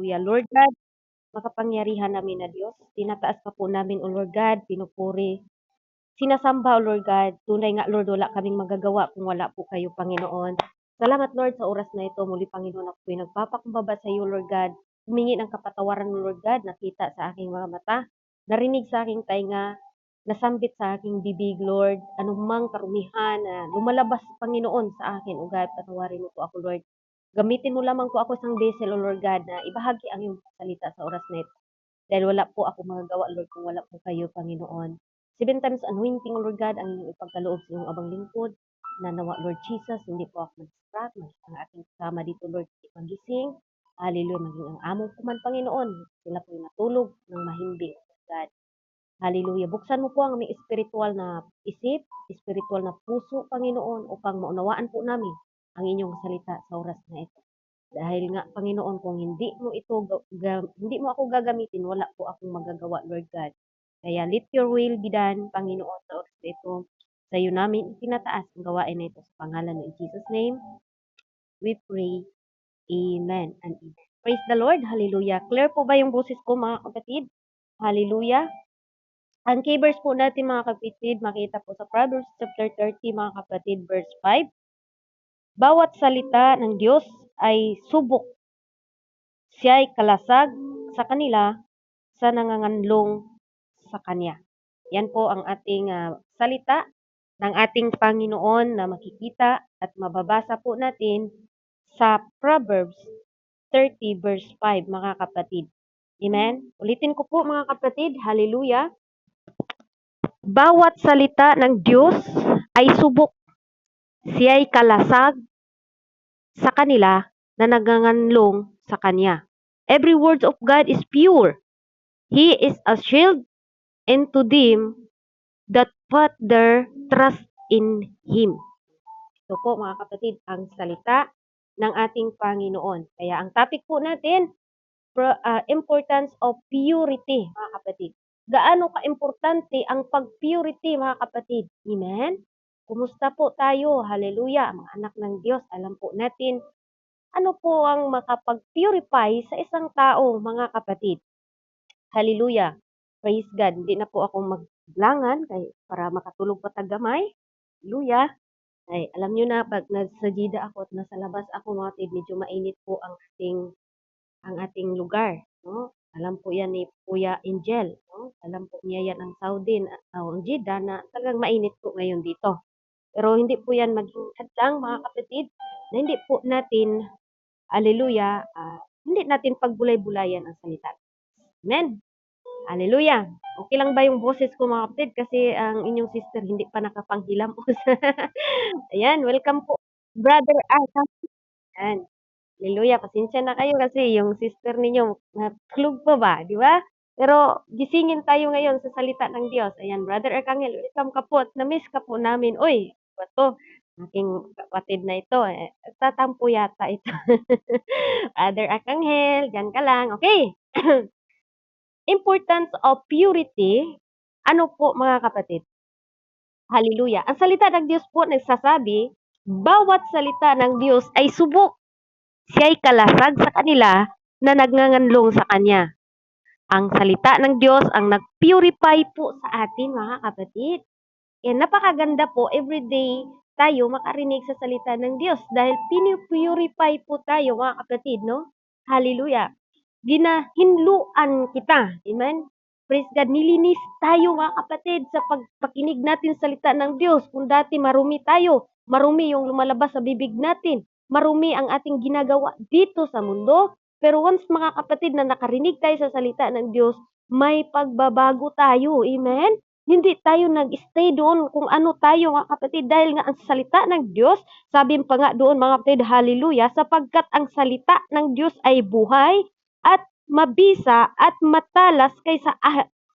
Hallelujah. Lord God, makapangyarihan namin na Diyos, tinataas ka po namin, O Lord God, pinupuri. Sinasamba, O Lord God, tunay nga Lord, wala kaming magagawa kung wala po kayo, Panginoon. Salamat Lord sa oras na ito. Muli Panginoon, ako po'y nagpapakumbaba sa iyo, Lord God. Humingi ng kapatawaran mo, Lord God, nakita sa aking mga mata, narinig sa aking tainga, nasambit sa aking bibig, Lord. Anumang karumihan na lumalabas, Panginoon, sa akin, O God, patawarin mo po ako, Lord. Gamitin mo lamang po ako isang vessel, O Lord God, na ibahagi ang iyong salita sa oras na ito. Dahil wala po ako magagawa, Lord, kung wala po kayo, Panginoon. 7 times anointing, Lord God, ang inyong ipagkaloob sa iyong abang lingkod. Na nawa, Lord Jesus, hindi po ako mag-distract, ang aking kasama dito, Lord, magising. Hallelujah, maging ang among kuman, Panginoon. Sila po'y matulog ng mahimbing, Lord God. Hallelujah. Buksan mo po ang aming spiritual na isip, spiritual na puso, Panginoon, upang maunawaan po namin ang inyong salita sa oras na ito. Dahil nga, Panginoon, kung hindi mo hindi mo ako gagamitin, wala po akong magagawa, Lord God. Kaya let your will be done, Panginoon, sa oras na ito. Sa iyo namin tinataas ang gawain na ito sa pangalan ng Jesus' name. We pray. Amen and amen. Praise the Lord. Hallelujah. Clear po ba yung boses ko, mga kapatid? Hallelujah. Ang keyverse po natin, mga kapatid, makita po sa Proverbs chapter 30, mga kapatid, verse 5. Bawat salita ng Diyos ay subok. Siya ay kalasag sa kanila sa nanganganlong sa Kanya. Yan po ang ating salita ng ating Panginoon na makikita at mababasa po natin sa Proverbs 30 verse 5, mga kapatid. Amen? Ulitin ko po, mga kapatid. Hallelujah. Bawat salita ng Diyos ay subok. Siya ay kalasag sa kanila na naganganlong sa Kanya. Every word of God is pure. He is a shield unto them that put their trust in Him. Ito po, mga kapatid, ang salita ng ating Panginoon. Kaya ang topic po natin, importance of purity, mga kapatid. Gaano ka-importante ang pag-purity, mga kapatid? Amen? Kumusta po tayo? Hallelujah. Mga anak ng Diyos, alam po natin, ano po ang makapag-purify sa isang tao, mga kapatid? Hallelujah. Praise God. Hindi na po ako maglangan para makatulog pa tagamay. Hallelujah. Ay, alam nyo na, pag nagsajida ako at nasa labas ako, mga kapatid, medyo mainit po ang ating lugar. No? Alam po yan ni Kuya Angel. No? Alam po niya yan ang Saudi, ang Jeddah, na talagang mainit po ngayon dito. Pero hindi po yan maging hadlang, mga kapatid, na hindi po natin, hallelujah, hindi natin pagbulay-bulayan ang salita. Amen. Hallelujah. Okay lang ba yung boses ko, mga kapatid? Kasi ang inyong sister hindi pa nakapanghilam. Ayan, welcome po, Brother Asa. Ayan. Hallelujah. Pasensya na kayo kasi yung sister ninyo, natulog pa ba? Di ba? Pero gisingin tayo ngayon sa salita ng Diyos. Ayan, Brother Arcangel, welcome ka po at na-miss ka po namin. Uy, bato, aking kapatid na ito. Tatampo yata ito. Brother Arcangel, dyan ka lang. Okay. Importance of purity. Ano po, mga kapatid? Hallelujah. Ang salita ng Diyos po nagsasabi, bawat salita ng Diyos ay subok. Siya ay kalasag sa kanila na nagnganganlong sa Kanya. Ang salita ng Diyos ang nag-purify po sa atin, mga kapatid. Napakaganda po, everyday tayo makarinig sa salita ng Diyos dahil pinipurify po tayo, mga kapatid, no? Hallelujah. Ginahinluan kita. Amen? Praise God. Nilinis tayo, mga kapatid, sa pagpakinig natin sa salita ng Diyos. Kung dati marumi tayo, marumi yung lumalabas sa bibig natin, marumi ang ating ginagawa dito sa mundo. Pero once, mga kapatid, na nakarinig tayo sa salita ng Diyos, may pagbabago tayo. Amen? Hindi tayo nag-stay doon kung ano tayo, mga kapatid, dahil nga ang salita ng Diyos, sabi pa nga doon, mga kapatid, hallelujah, sapagkat ang salita ng Diyos ay buhay at mabisa at matalas kaysa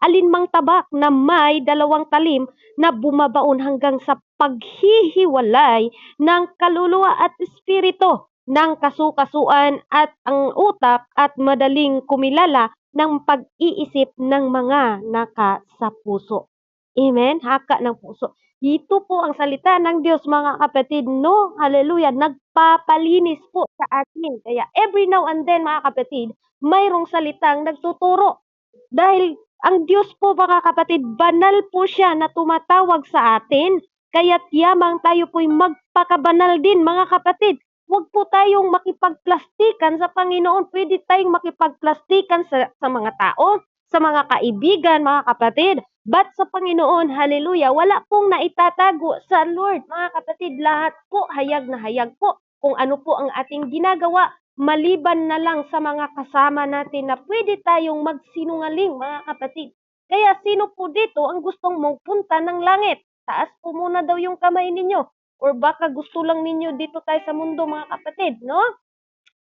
alinmang tabak na may 2 talim na bumabaon hanggang sa paghihiwalay ng kaluluwa at espiritu, ng kasukasuan at ang utak at madaling kumilala ng pag-iisip ng mga nakasapuso. Amen? Haka ng puso. Ito po ang salita ng Diyos, mga kapatid, no? Hallelujah. Nagpapalinis po sa atin. Kaya every now and then, mga kapatid, mayroong salitang nagtuturo. Dahil ang Diyos po, mga kapatid, banal po siya na tumatawag sa atin. Kaya't yamang tayo po'y magpakabanal din, mga kapatid. Huwag po tayong makipagplastikan sa Panginoon. Pwede tayong makipagplastikan sa mga tao, sa mga kaibigan, mga kapatid. But sa Panginoon, hallelujah, wala pong naitatago sa Lord. Mga kapatid, lahat po hayag na hayag po kung ano po ang ating ginagawa, maliban na lang sa mga kasama natin na pwede tayong magsinungaling, mga kapatid. Kaya sino po dito ang gustong magpunta ng langit? Taas po muna daw yung kamay ninyo. Or baka gusto lang ninyo dito tayo sa mundo, mga kapatid, no?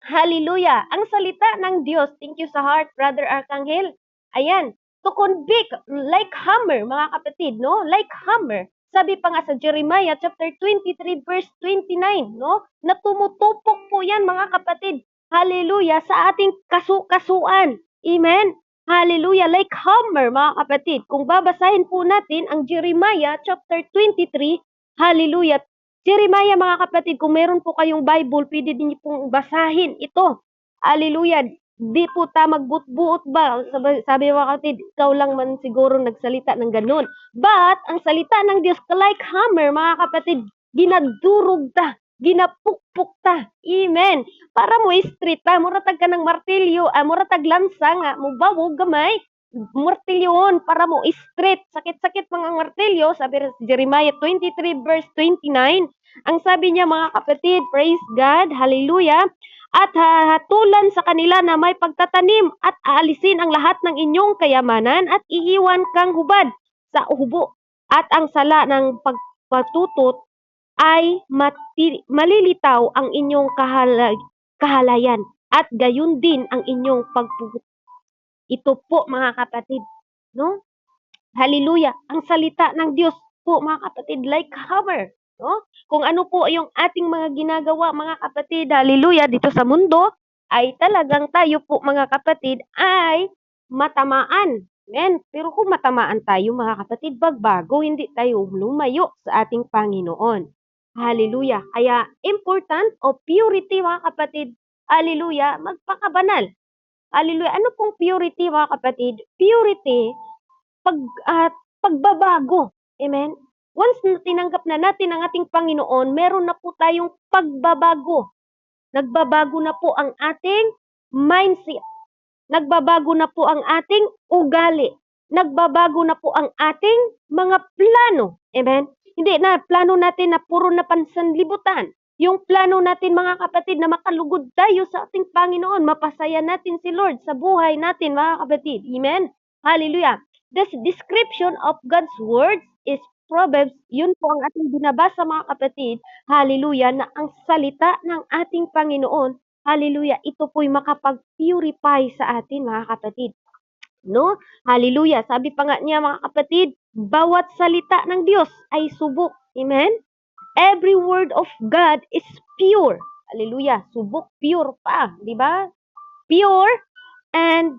Hallelujah! Ang salita ng Diyos, thank you sa heart, Brother Arcangel. Ayan, to convict like hammer, mga kapatid, no? Like hammer. Sabi pa nga sa Jeremiah chapter 23 verse 29, no? Na tumutupok po yan, mga kapatid. Hallelujah, sa ating kasukasuan. Amen? Hallelujah, like hammer, mga kapatid. Kung babasahin po natin ang Jeremiah chapter 23, hallelujah, Jeremiah, mga kapatid, kung meron po kayong Bible, pwede din pong basahin ito. Hallelujah. Di po ta magbuot-buot ba? Sabi mga kapatid, ikaw lang man siguro nagsalita ng ganun. But, ang salita ng Diyos, like hammer, mga kapatid, ginadurog ta, ginapukpuk ta. Amen. Para mo street ta, muratag ka ng martilyo, muratag lansa nga, mubawog gamay, martilyoon para mo straight. Sakit-sakit mga martilyo, sabi sa Jeremiah 23 verse 29. Ang sabi niya, mga kapatid, praise God, hallelujah, at hahatulan sa kanila na may pagtatanim at aalisin ang lahat ng inyong kayamanan at iiwan kang hubad sa hubo. At ang sala ng pagpatutot ay malilitaw ang inyong kahalayan at gayon din ang inyong pagpuput. Ito po, mga kapatid, no? Hallelujah. Ang salita ng Diyos po, mga kapatid, like hammer, no? Kung ano po yung ating mga ginagawa, mga kapatid, hallelujah, dito sa mundo, ay talagang tayo po, mga kapatid, ay matamaan. Amen. Pero kung matamaan tayo, mga kapatid, bagbago, hindi tayo lumayo sa ating Panginoon. Hallelujah. Kaya important o purity, mga kapatid, hallelujah, magpakabanal. Hallelujah. Ano pong purity, mga kapatid? Purity, pagbabago. Amen? Once na tinanggap na natin ang ating Panginoon, meron na po tayong pagbabago. Nagbabago na po ang ating mindset. Nagbabago na po ang ating ugali. Nagbabago na po ang ating mga plano. Amen? Hindi na plano natin na puro na pansanlibutan. Yung plano natin, mga kapatid, na makalugod tayo sa ating Panginoon, mapasaya natin si Lord sa buhay natin, mga kapatid. Amen? Hallelujah. The description of God's words is Proverbs. Yun po ang ating binabasa, mga kapatid. Hallelujah, na ang salita ng ating Panginoon, hallelujah, ito po'y makapag-purify sa atin, mga kapatid. No? Hallelujah. Sabi pa nga niya, mga kapatid, bawat salita ng Diyos ay subok. Amen? Every word of God is pure. Hallelujah. Subok, pure pa. Di ba? Pure, and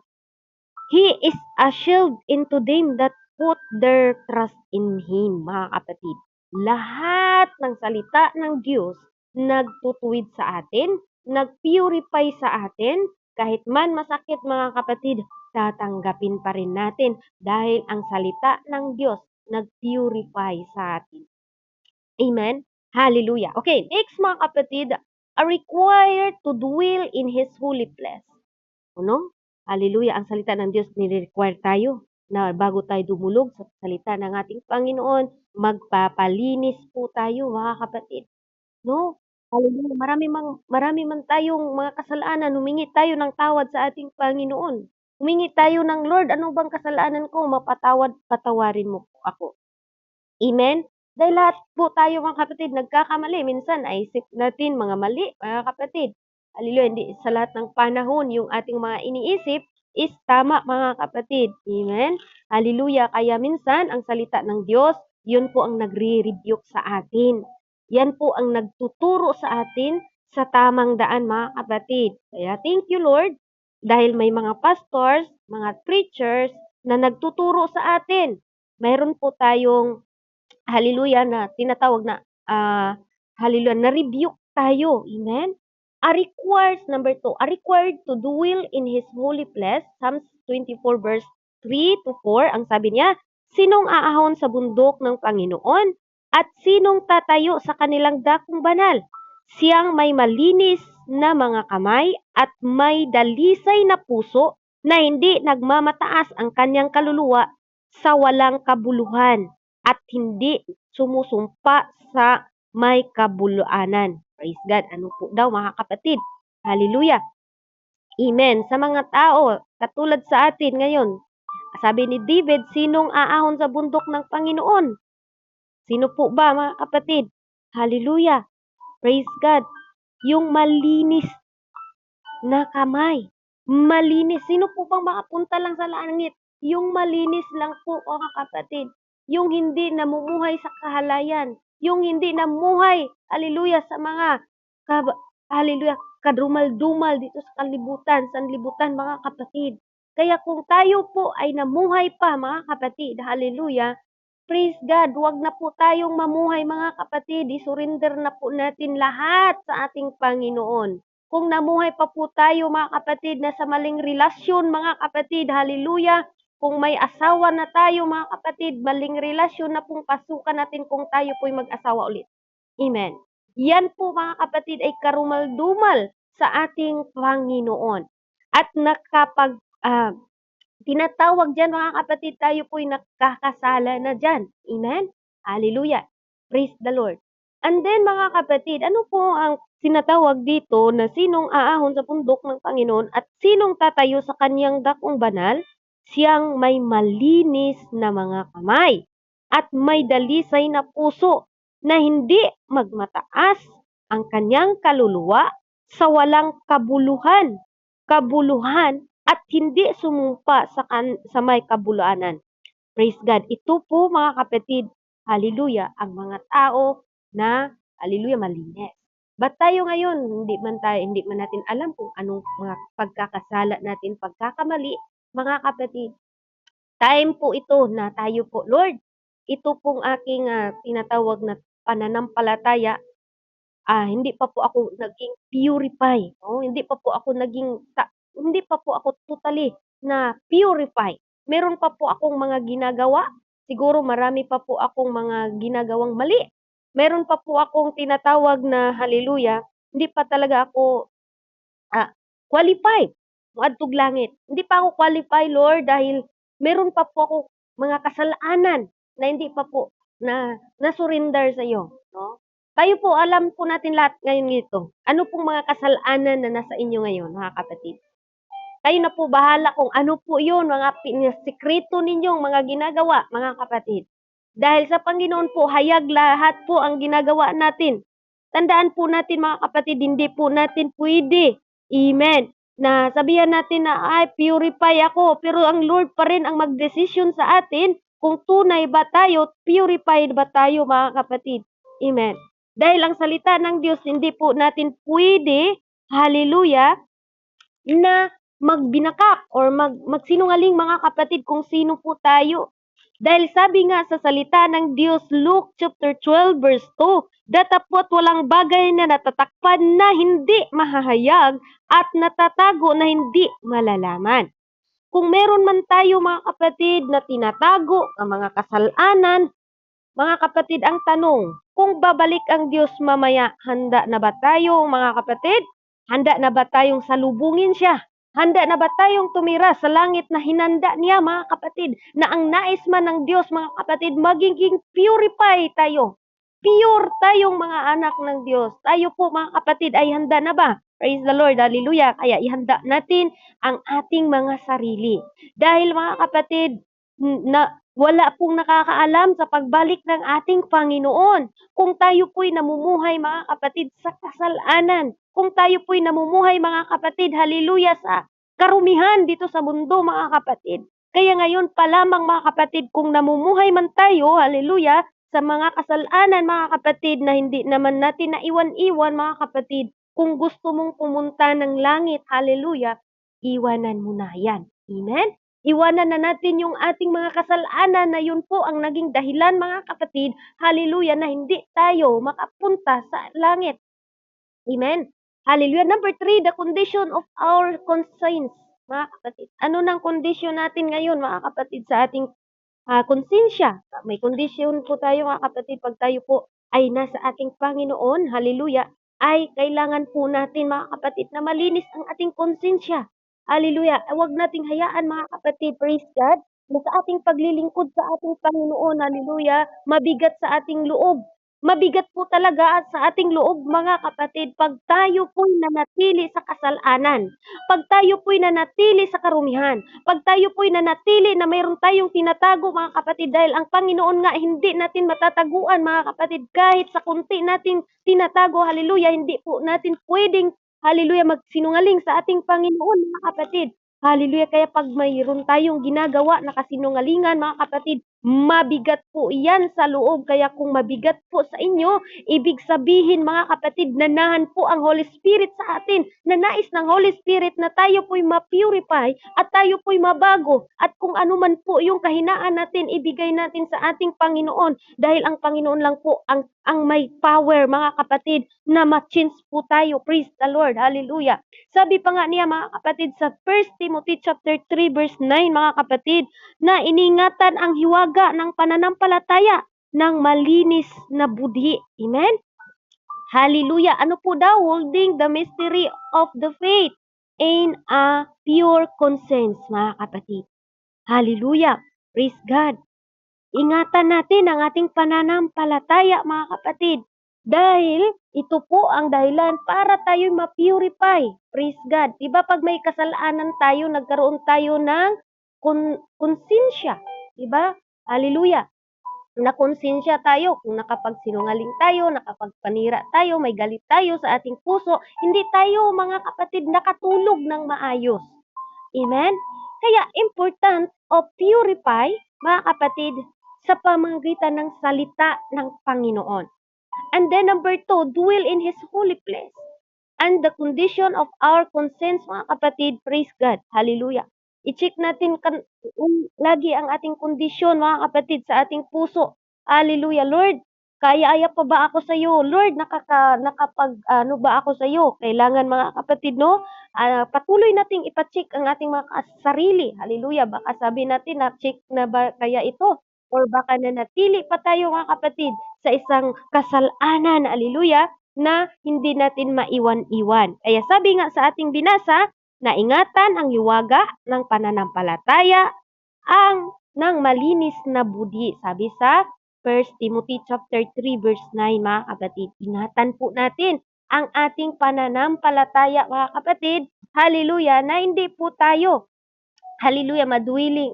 He is a shield into them that put their trust in Him, mga kapatid. Lahat ng salita ng Diyos nagtutuwid sa atin, nagpurify sa atin, kahit man masakit, mga kapatid, tatanggapin pa rin natin dahil ang salita ng Diyos nagpurify sa atin. Amen? Hallelujah. Okay, next, mga kapatid, are required to dwell in His holy place. Ano? Hallelujah. Ang salita ng Diyos, nire-require tayo na bago tayo dumulog sa salita ng ating Panginoon, magpapalinis po tayo, mga kapatid. No? Hallelujah. Marami man tayong mga kasalanan, humingi tayo ng tawad sa ating Panginoon. Humingi tayo ng Lord, ano bang kasalanan ko? Patawarin mo po ako. Amen? Dahil lahat po tayo, mga kapatid, nagkakamali. Minsan ay isip natin mga mali, mga kapatid. Hallelujah, hindi sa lahat ng panahon yung ating mga iniisip is tama, mga kapatid. Amen? Hallelujah. Kaya minsan, ang salita ng Diyos, yun po ang nagre-rebuke sa atin. Yan po ang nagtuturo sa atin sa tamang daan, mga kapatid. Kaya thank you, Lord, dahil may mga pastors, mga preachers na nagtuturo sa atin. mayroon po tayong hallelujah na tinatawag na hallelujah na rebuke tayo. Amen? Number 2, are required to dwell in His holy place. Psalms 24 verse 3 to 4, ang sabi niya, sinong aahon sa bundok ng Panginoon? At sinong tatayo sa kanilang dakong banal? Siyang may malinis na mga kamay at may dalisay na puso na hindi nagmamataas ang kanyang kaluluwa sa walang kabuluhan at hindi sumusumpa sa may kabuluanan. Praise God. Ano po daw mga kapatid? Hallelujah. Amen. Sa mga tao, katulad sa atin ngayon, sabi ni David, sinong aahon sa bundok ng Panginoon? Sino po ba mga kapatid? Hallelujah. Praise God. Yung malinis na kamay. Malinis. Sino po bang makapunta lang sa langit? Yung malinis lang po mga kapatid. Yung hindi namumuhay sa kahalayan. Yung hindi namuhay, hallelujah, sa mga, hallelujah, kadumal-dumal dito sa sanlibutan mga kapatid. Kaya kung tayo po ay namuhay pa mga kapatid, hallelujah, praise God, huwag na po tayong mamuhay mga kapatid, isurrender na po natin lahat sa ating Panginoon. Kung namuhay pa po tayo mga kapatid na sa maling relasyon mga kapatid, hallelujah, kung may asawa na tayo mga kapatid, maling relasyon na pong pasukan natin kung tayo po'y mag-asawa ulit. Amen. Yan po mga kapatid ay karumal-dumal sa ating Panginoon. At tinatawag dyan mga kapatid, tayo po'y nakakasala na dyan. Amen? Hallelujah. Praise the Lord. And then mga kapatid, ano po ang sinatawag dito na sinong aahon sa bundok ng Panginoon at sinong tatayo sa kanyang dakong banal? Siyang may malinis na mga kamay at may dalisay na puso na hindi magmataas ang kanyang kaluluwa sa walang kabuluhan at hindi sumumpa sa may kabuluanan. Praise God. Ito po mga kapatid, hallelujah, ang mga tao na hallelujah malinis. Ba't tayo ngayon, hindi man natin alam kung anong mga pagkakasala natin, pagkakamali, mga kapatid. Time po ito na tayo po, Lord, ito pong aking tinatawag na pananampalataya, hindi pa po ako naging purify, no? Hindi pa po ako totally na purify. Meron pa po akong mga ginagawa. Siguro marami pa po akong mga ginagawang mali. Meron pa po akong tinatawag na hallelujah, hindi pa talaga ako qualified moadtog langit. Hindi pa ako qualify, Lord, dahil meron pa po ako mga kasalanan na hindi pa po na-surrender sa iyo, no? Tayo po, alam po natin lahat ngayon nito. Ano pong mga kasalanan na nasa inyo ngayon, mga kapatid? Kayo na po bahala kung ano po yun, mga sikreto ninyong mga ginagawa, mga kapatid. Dahil sa Panginoon po, hayag lahat po ang ginagawa natin. Tandaan po natin mga kapatid, hindi po natin pwede, amen, na sabihan natin na, ay, purify ako. Pero ang Lord pa rin ang magdesisyon sa atin kung tunay ba tayo, purified ba tayo mga kapatid. Amen. Dahil ang salita ng Diyos, hindi po natin pwede, hallelujah, na magbinakak or magsinungaling mga kapatid kung sino po tayo. Dahil sabi nga sa salita ng Diyos, Luke chapter 12 verse 2, datapot walang bagay na natatakpan na hindi mahahayag at natatago na hindi malalaman. Kung meron man tayo mga kapatid na tinatago ang mga kasalanan, mga kapatid, ang tanong, kung babalik ang Diyos mamaya, handa na ba tayo mga kapatid? Handa na ba tayong salubungin siya? Handa na ba tayong tumira sa langit na hinanda niya mga kapatid? Na ang nais man ng Diyos mga kapatid, magiging purify tayo. Pure tayong mga anak ng Diyos. Tayo po mga kapatid ay handa na ba? Praise the Lord, hallelujah. Kaya ihanda natin ang ating mga sarili. Dahil mga kapatid, wala pong nakakaalam sa pagbalik ng ating Panginoon. Kung tayo po'y namumuhay mga kapatid sa kasalanan, kung tayo po'y namumuhay mga kapatid, hallelujah, sa karumihan dito sa mundo mga kapatid. Kaya ngayon pa lamang mga kapatid, kung namumuhay man tayo, hallelujah, sa mga kasalanan mga kapatid na hindi naman natin naiwan-iwan mga kapatid, kung gusto mong pumunta ng langit, hallelujah, iwanan mo na yan. Amen? Iwanan na natin yung ating mga kasalanan na yun po ang naging dahilan, mga kapatid, hallelujah, na hindi tayo makapunta sa langit. Amen. Hallelujah. Number 3, the condition of our conscience. Mga kapatid, ano nang kondisyon natin ngayon, mga kapatid, sa ating konsensya? May kondisyon po tayo, mga kapatid, pag tayo po ay nasa ating Panginoon, hallelujah, ay kailangan po natin, mga kapatid, na malinis ang ating konsensya. Hallelujah. Huwag nating hayaan, mga kapatid, praise God, na sa ating paglilingkod sa ating Panginoon, hallelujah, mabigat sa ating loob. Mabigat po talaga sa ating loob, mga kapatid, pag tayo po'y nanatili sa kasalanan, pag tayo po'y nanatili sa karumihan, pag tayo po'y nanatili na mayroon tayong tinatago, mga kapatid, dahil ang Panginoon nga hindi natin matataguan, mga kapatid, kahit sa kunti nating tinatago, hallelujah, hindi po natin pwedeng, hallelujah, magsinungaling sa ating Panginoon, mga kapatid. Hallelujah, kaya pag mayroon tayong ginagawa na kasinungalingan, mga kapatid, mabigat po yan sa loob. Kaya kung mabigat po sa inyo, ibig sabihin, mga kapatid, nanahan po ang Holy Spirit sa atin. Na nais ng Holy Spirit na tayo po'y ma-purify at tayo po'y mabago. At kung ano man po yung kahinaan natin, ibigay natin sa ating Panginoon. Dahil ang Panginoon lang po ang may power, mga kapatid, na ma-change po tayo. Praise the Lord. Hallelujah. Sabi pa nga niya, mga kapatid, sa 1 Timothy chapter 3 verse 9, mga kapatid, na iningatan ang hiwaga ng pananampalataya ng malinis na budhi. Amen? Hallelujah. Ano po daw? Holding the mystery of the faith in a pure conscience, mga kapatid. Hallelujah. Praise God. Ingatan natin ang ating pananampalataya, mga kapatid. Dahil ito po ang dahilan para tayo ma-purify. Praise God. Diba pag may kasalanan tayo, nagkaroon tayo ng konsensya. Diba? Hallelujah. Nakonsensya tayo kung nakapagsinungaling tayo, nakapagpanira tayo, may galit tayo sa ating puso, hindi tayo, mga kapatid, nakatulog ng maayos. Amen? Kaya important o purify, mga kapatid, sa pamamagitan ng salita ng Panginoon. And then number 2, dwell in His holy place. And the condition of our conscience, mga kapatid, praise God. Hallelujah. I-check natin lagi ang ating kondisyon, mga kapatid, sa ating puso. Hallelujah. Lord, kaya-aya pa ba ako sa iyo? Lord, ano ba ako sa iyo? Kailangan, mga kapatid, no? Patuloy nating ipa-check ang ating mga sarili. Hallelujah. Baka sabi natin na check na ba kaya ito? Or baka nanatili pa tayo, mga kapatid, sa isang kasalanan, hallelujah, na hindi natin maiwan-iwan. Kaya sabi nga sa ating binasa, na ingatan ang hiwaga ng pananampalataya ng malinis na budhi. Sabi sa 1 Timothy chapter 3 verse 9, mga kapatid. Ingatan po natin ang ating pananampalataya, mga kapatid. Hallelujah, na hindi po tayo, hallelujah, magiging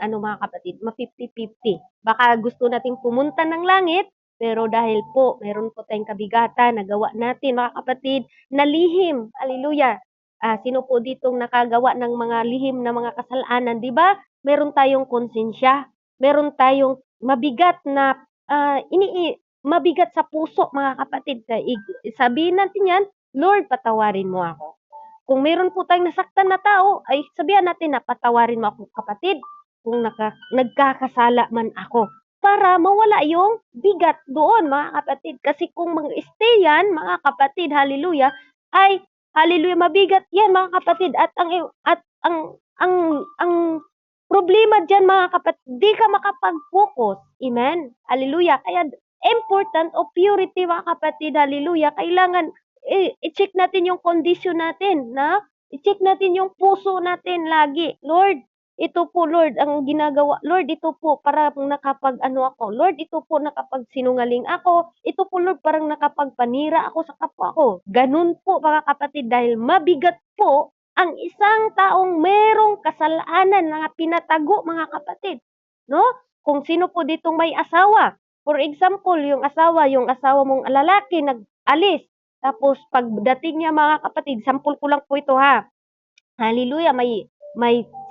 mga kapatid, ma-50-50. Baka gusto nating pumunta ng langit, pero dahil po meron po tayong kabigatan, nagawa natin, mga kapatid, na lihim, hallelujah. Sino po ditong nakagawa ng mga lihim na mga kasalanan, di ba? Meron tayong konsensya, meron tayong mabigat na mabigat sa puso, mga kapatid. Sabihin natin yan, Lord, patawarin mo ako. Kung meron po tayong nasaktan na tao, ay sabihan natin na patawarin mo ako, kapatid, kung nagkakasala man ako. Para mawala yung bigat doon, mga kapatid. Kasi kung mag-stay yan, mga kapatid, hallelujah, ay hallelujah, mabigat yan, mga kapatid. At ang problema diyan, mga kapatid, di ka makapag-focus. Amen. Hallelujah. Kaya important o purity, mga kapatid, hallelujah. Kailangan i-check natin yung condition natin, na i-check natin yung puso natin lagi. Lord, ito po, Lord, ang ginagawa. Lord, ito po para ako. Lord, ito po nakapagsinungaling ako. Ito po, Lord, parang nakapagpanira ako sa kapwa ko. Ganun po, mga kapatid, dahil mabigat po ang isang taong merong kasalanan na pinatago, mga kapatid. No? Kung sino po ditong may asawa. For example, yung asawa mong lalaki nag-alis. Tapos pagdating niya, mga kapatid, sample ko lang po ito, ha. Hallelujah, may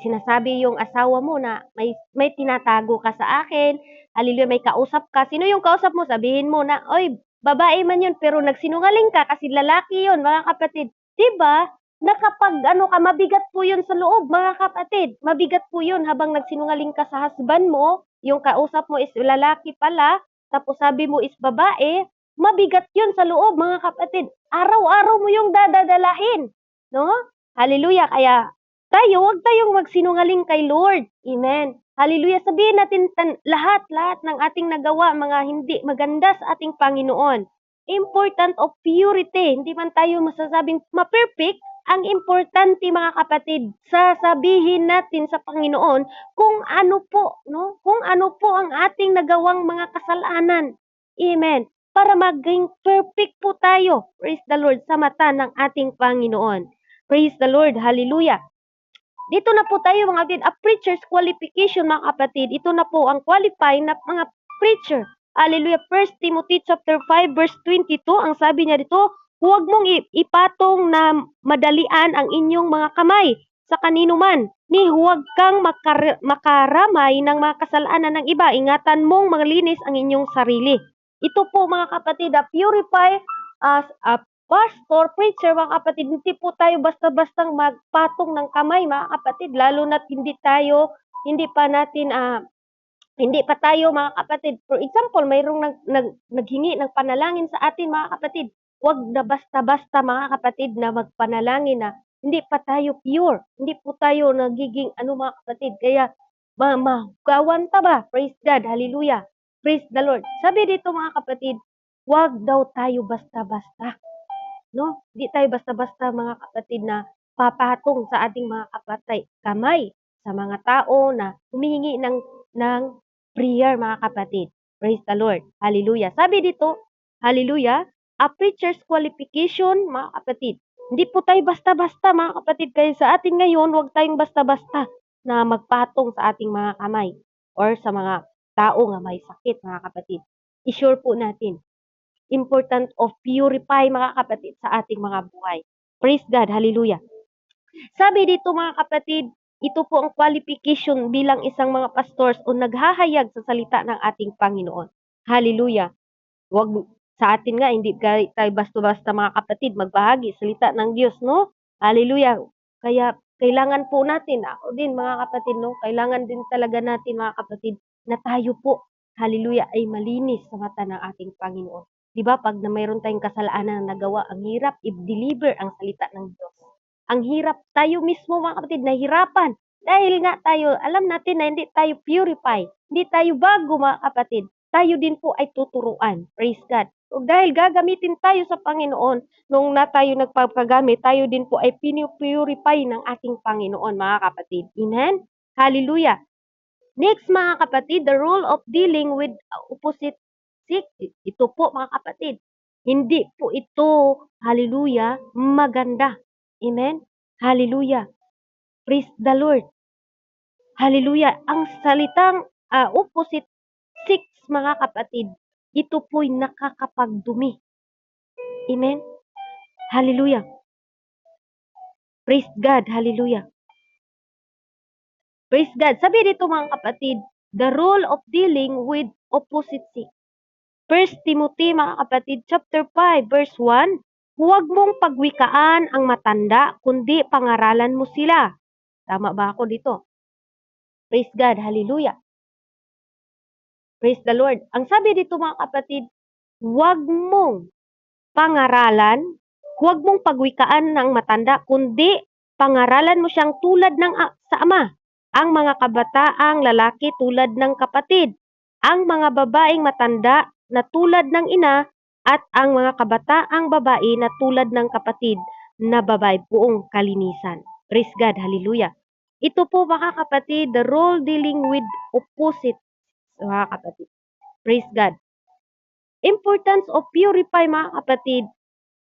sinasabi yung asawa mo na may tinatago ka sa akin. Hallelujah, may kausap ka. Sino yung kausap mo? Sabihin mo na, oy, babae man yun, pero nagsinungaling ka kasi lalaki yun, mga kapatid. 'Di ba? nakapag-ano ka, mabigat po yun sa loob, mga kapatid. Mabigat po yun habang nagsinungaling ka sa husband mo, yung kausap mo is lalaki pala, tapos sabi mo is babae, mabigat yun sa loob, mga kapatid. Araw-araw mo yung dadadalahin, no? Hallelujah. Kaya wag tayong magsinungaling kay Lord. Amen. Hallelujah. Sabihin natin lahat ng ating nagawa, mga hindi maganda sa ating Panginoon. Important of purity. Hindi man tayo masasabing ma-perfect. Ang importante, mga kapatid, sasabihin natin sa Panginoon kung ano po, no? Kung ano po ang ating nagawang mga kasalanan. Amen. Para maging perfect po tayo, praise the Lord, sa mata ng ating Panginoon. Praise the Lord. Hallelujah. Dito na po tayo, mga kapatid, a preacher's qualification, mga kapatid. Ito na po ang qualify na mga preacher. Hallelujah. 1 Timothy chapter 5 verse 22, ang sabi niya dito, huwag mong ipatong na madalian ang inyong mga kamay sa kanino man, ni huwag kang makaramay ng mga kasalanan ng iba. Ingatan mong maglinis ang inyong sarili. Ito po, mga kapatid, purify as a pastor, preacher, mga kapatid. Hindi po tayo basta-bastang magpatong ng kamay, mga kapatid, lalo na't hindi pa tayo, mga kapatid. For example, mayroong naghingi ng panalangin sa atin, mga kapatid. Huwag na basta-basta, mga kapatid, na magpanalangin na hindi pa tayo pure. Hindi po tayo nagiging mga kapatid. Kaya magawan ta ba? Praise God. Hallelujah. Praise the Lord. Sabi dito, mga kapatid, huwag daw tayo basta-basta. No? Hindi tayo basta-basta, mga kapatid, na papatong sa ating mga kamay sa mga tao na humihingi ng prayer, mga kapatid. Praise the Lord. Hallelujah. Sabi dito, hallelujah, a preacher's qualification, mga kapatid. Hindi po tayo basta-basta, mga kapatid. Kaya sa atin ngayon, huwag tayong basta-basta na magpatong sa ating mga kamay or sa mga tao nga may sakit, mga kapatid. I-sure po natin important of purify, mga kapatid, sa ating mga buhay. Praise God. Hallelujah. Sabi dito, mga kapatid, ito po ang qualification bilang isang mga pastors o naghahayag sa salita ng ating Panginoon. Hallelujah. Wag sa atin nga, hindi tayo basta-basta, mga kapatid, magbahagi salita ng Diyos, no? Hallelujah. Kaya kailangan po natin, ako din, mga kapatid, no? Kailangan din talaga natin, mga kapatid, na tayo po, hallelujah, ay malinis sa mata ng ating Panginoon. Diba, pag na mayroon tayong kasalanan na nagawa, ang hirap i-deliver ang salita ng Diyos. Ang hirap, tayo mismo, mga kapatid, nahirapan. Dahil nga tayo, alam natin na hindi tayo purify, hindi tayo bago, mga kapatid. Tayo din po ay tuturuan. Praise God. So, dahil gagamitin tayo sa Panginoon, nung na tayo nagpapagamit, tayo din po ay pinupurify ng ating Panginoon, mga kapatid. Amen? Hallelujah. Next, mga kapatid, the role of dealing with opposite sex. Ito po, mga kapatid, hindi po ito, hallelujah, maganda. Amen? Hallelujah. Praise the Lord. Hallelujah. Ang salitang opposite sex, mga kapatid, ito po'y nakakapagdumi. Amen? Hallelujah. Praise God. Hallelujah. Praise God. Sabi dito, mga kapatid, the role of dealing with opposite sex. 1 Timothy, mga kapatid, chapter 5, verse 1, huwag mong pagwikaan ang matanda, kundi pangaralan mo sila. Tama ba ako dito? Praise God. Hallelujah. Praise the Lord. Ang sabi dito, mga kapatid, huwag mong pangaralan, huwag mong pagwikaan ng matanda, kundi pangaralan mo siyang tulad ng sa ama. Ang mga kabataang lalaki tulad ng kapatid. Ang mga babaeng matanda na tulad ng ina at ang mga kabataang babae na tulad ng kapatid na babae, buong kalinisan. Praise God. Hallelujah. Ito po, mga kapatid, the role dealing with opposite, mga kapatid. Praise God. Importance of purify, mga kapatid.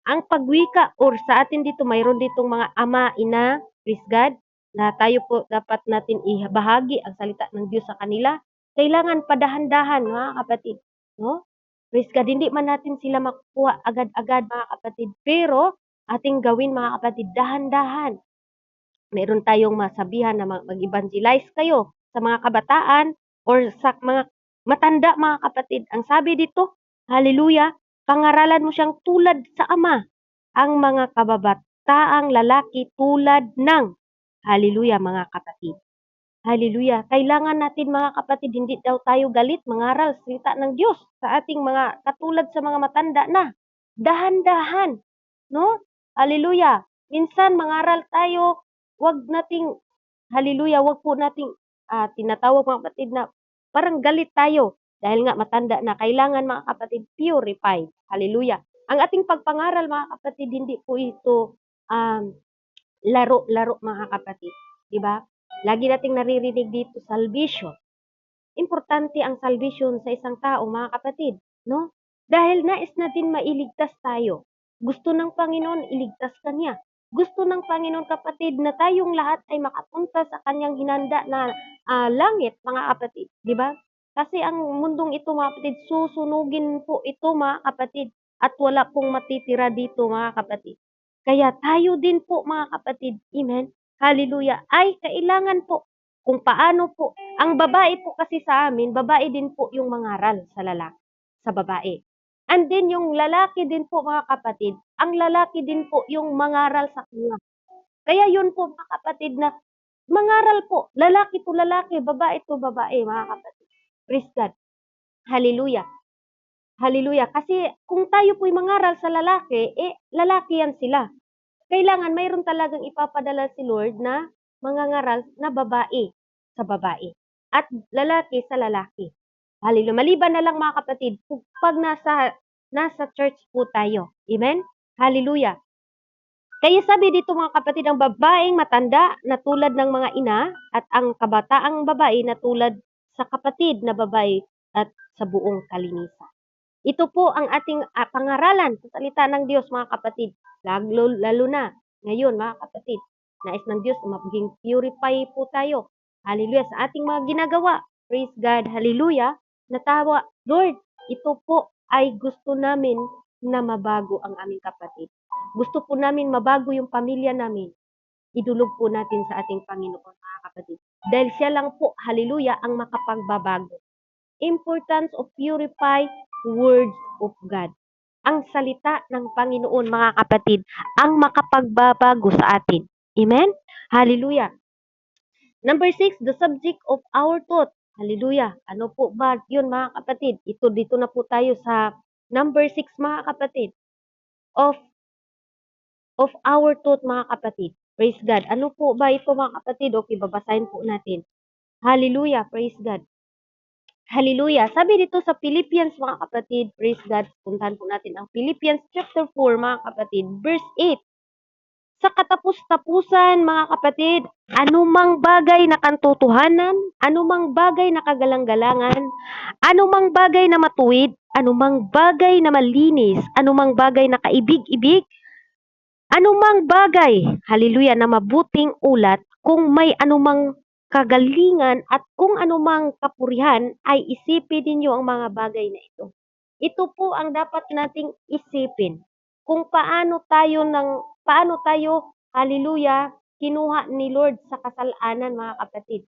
Ang pagwika or sa atin dito, mayroon ditong mga ama, ina, praise God, na tayo po dapat natin ibahagi ang salita ng Diyos sa kanila. Kailangan padahan-dahan, mga kapatid. No? Praise God, hindi man natin sila makukuha agad-agad, mga kapatid. Pero ating gawin, mga kapatid, dahan-dahan. Meron tayong masabihan na mag-evangelize kayo sa mga kabataan or sa mga matanda, mga kapatid. Ang sabi dito, hallelujah, pangaralan mo siyang tulad sa ama. Ang mga kabataang lalaki tulad ng, hallelujah mga kapatid. Hallelujah. Kailangan natin mga kapatid, hindi daw tayo galit, mangaral salita ng Diyos sa ating mga katulad sa mga matanda na. Dahan-dahan, no? Hallelujah. Minsan mangaral tayo, wag nating, hallelujah, wag po nating tinatawag mga kapatid na parang galit tayo dahil nga matanda na. Kailangan mga kapatid, purified. Hallelujah. Ang ating pagpangaral mga kapatid, hindi po ito laro-laro mga kapatid. Diba? Lagi nating naririnig dito, salvation. Importante ang salvation sa isang tao, mga kapatid, no? Dahil nais natin mailigtas tayo. Gusto ng Panginoon, iligtas ka niya. Gusto ng Panginoon, kapatid, na tayong lahat ay makapunta sa kanyang hinanda na langit, mga kapatid. Di ba? Kasi ang mundong ito, mga kapatid, susunugin po ito, mga kapatid. At wala pong matitira dito, mga kapatid. Kaya tayo din po, mga kapatid, amen, hallelujah, ay kailangan po kung paano po. Ang babae po kasi sa amin, babae din po yung mangaral sa lalaki, sa babae. And then yung lalaki din po mga kapatid, ang lalaki din po yung mangaral sa kanya. Kaya yun po mga kapatid na mangaral po, lalaki to lalaki, babae to babae mga kapatid. Praise God. Hallelujah. Hallelujah. Kasi kung tayo po'y mangaral sa lalaki, lalaki yan sila. Kailangan mayroon talagang ipapadala si Lord na mangangaral na babae sa babae at lalaki sa lalaki. Hallelujah. Maliban na lang mga kapatid, pag nasa church po tayo. Amen? Hallelujah. Kaya sabi dito mga kapatid, ang babaeng matanda na tulad ng mga ina at ang kabataang babae na tulad sa kapatid na babae at sa buong kalinisan. Ito po ang ating pangaralan sa salita ng Diyos mga kapatid. Lalo na ngayon mga kapatid. Nais ng Diyos na maging purify po tayo. Hallelujah. Sa ating mga ginagawa. Praise God. Hallelujah. Natawa. Lord, ito po ay gusto namin na mabago ang aming kapatid. Gusto po namin mabago yung pamilya namin. Idulog po natin sa ating Panginoon mga kapatid. Dahil siya lang po, hallelujah, ang makapagbabago. Importance of purify words of God. Ang salita ng Panginoon, mga kapatid, ang makapagbabago sa atin. Amen? Hallelujah. Number 6, the subject of our thought. Hallelujah. Ano po ba yun mga kapatid? Dito na po tayo sa number 6 mga kapatid. Of our thought mga kapatid. Praise God. Ano po ba ito mga kapatid? Okay, babasahin po natin. Hallelujah. Praise God. Hallelujah. Sabi dito sa Philippians mga kapatid, praise God, puntahan po natin ang Philippians chapter 4 mga kapatid, verse 8. Sa katapus-tapusan mga kapatid, anumang bagay na kantotohanan, anumang bagay na kagalang-galangan, anumang bagay na matuwid, anumang bagay na malinis, anumang bagay na kaibig-ibig, anumang bagay, hallelujah, na mabuting ulat, kung may anumang kagalingan at kung anumang kapurihan, ay isipin ninyo ang mga bagay na ito. Ito po ang dapat nating isipin. Kung paano tayo, hallelujah, kinuha ni Lord sa kasalanan mga kapatid.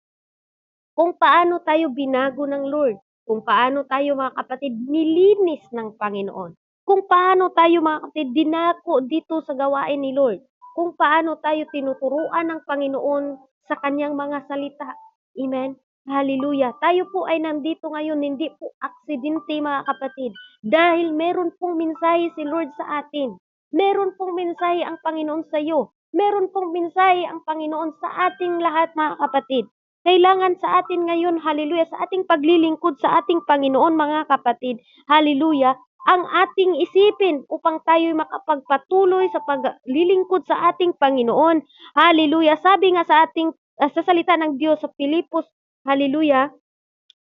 Kung paano tayo binago ng Lord. Kung paano tayo mga kapatid nilinis ng Panginoon. Kung paano tayo mga kapatid dinako dito sa gawain ni Lord. Kung paano tayo tinuturuan ng Panginoon sa kanyang mga salita. Amen? Hallelujah. Tayo po ay nandito ngayon, hindi po aksidente mga kapatid. Dahil meron pong mensahe si Lord sa atin. Meron pong mensahe ang Panginoon sa iyo. Meron pong mensahe ang Panginoon sa ating lahat mga kapatid. Kailangan sa atin ngayon, hallelujah, sa ating paglilingkod sa ating Panginoon mga kapatid, hallelujah, ang ating isipin upang tayo makapagpatuloy sa paglilingkod sa ating Panginoon. Hallelujah. Sabi nga sa ating sa salita ng Diyos sa Pilipos, hallelujah.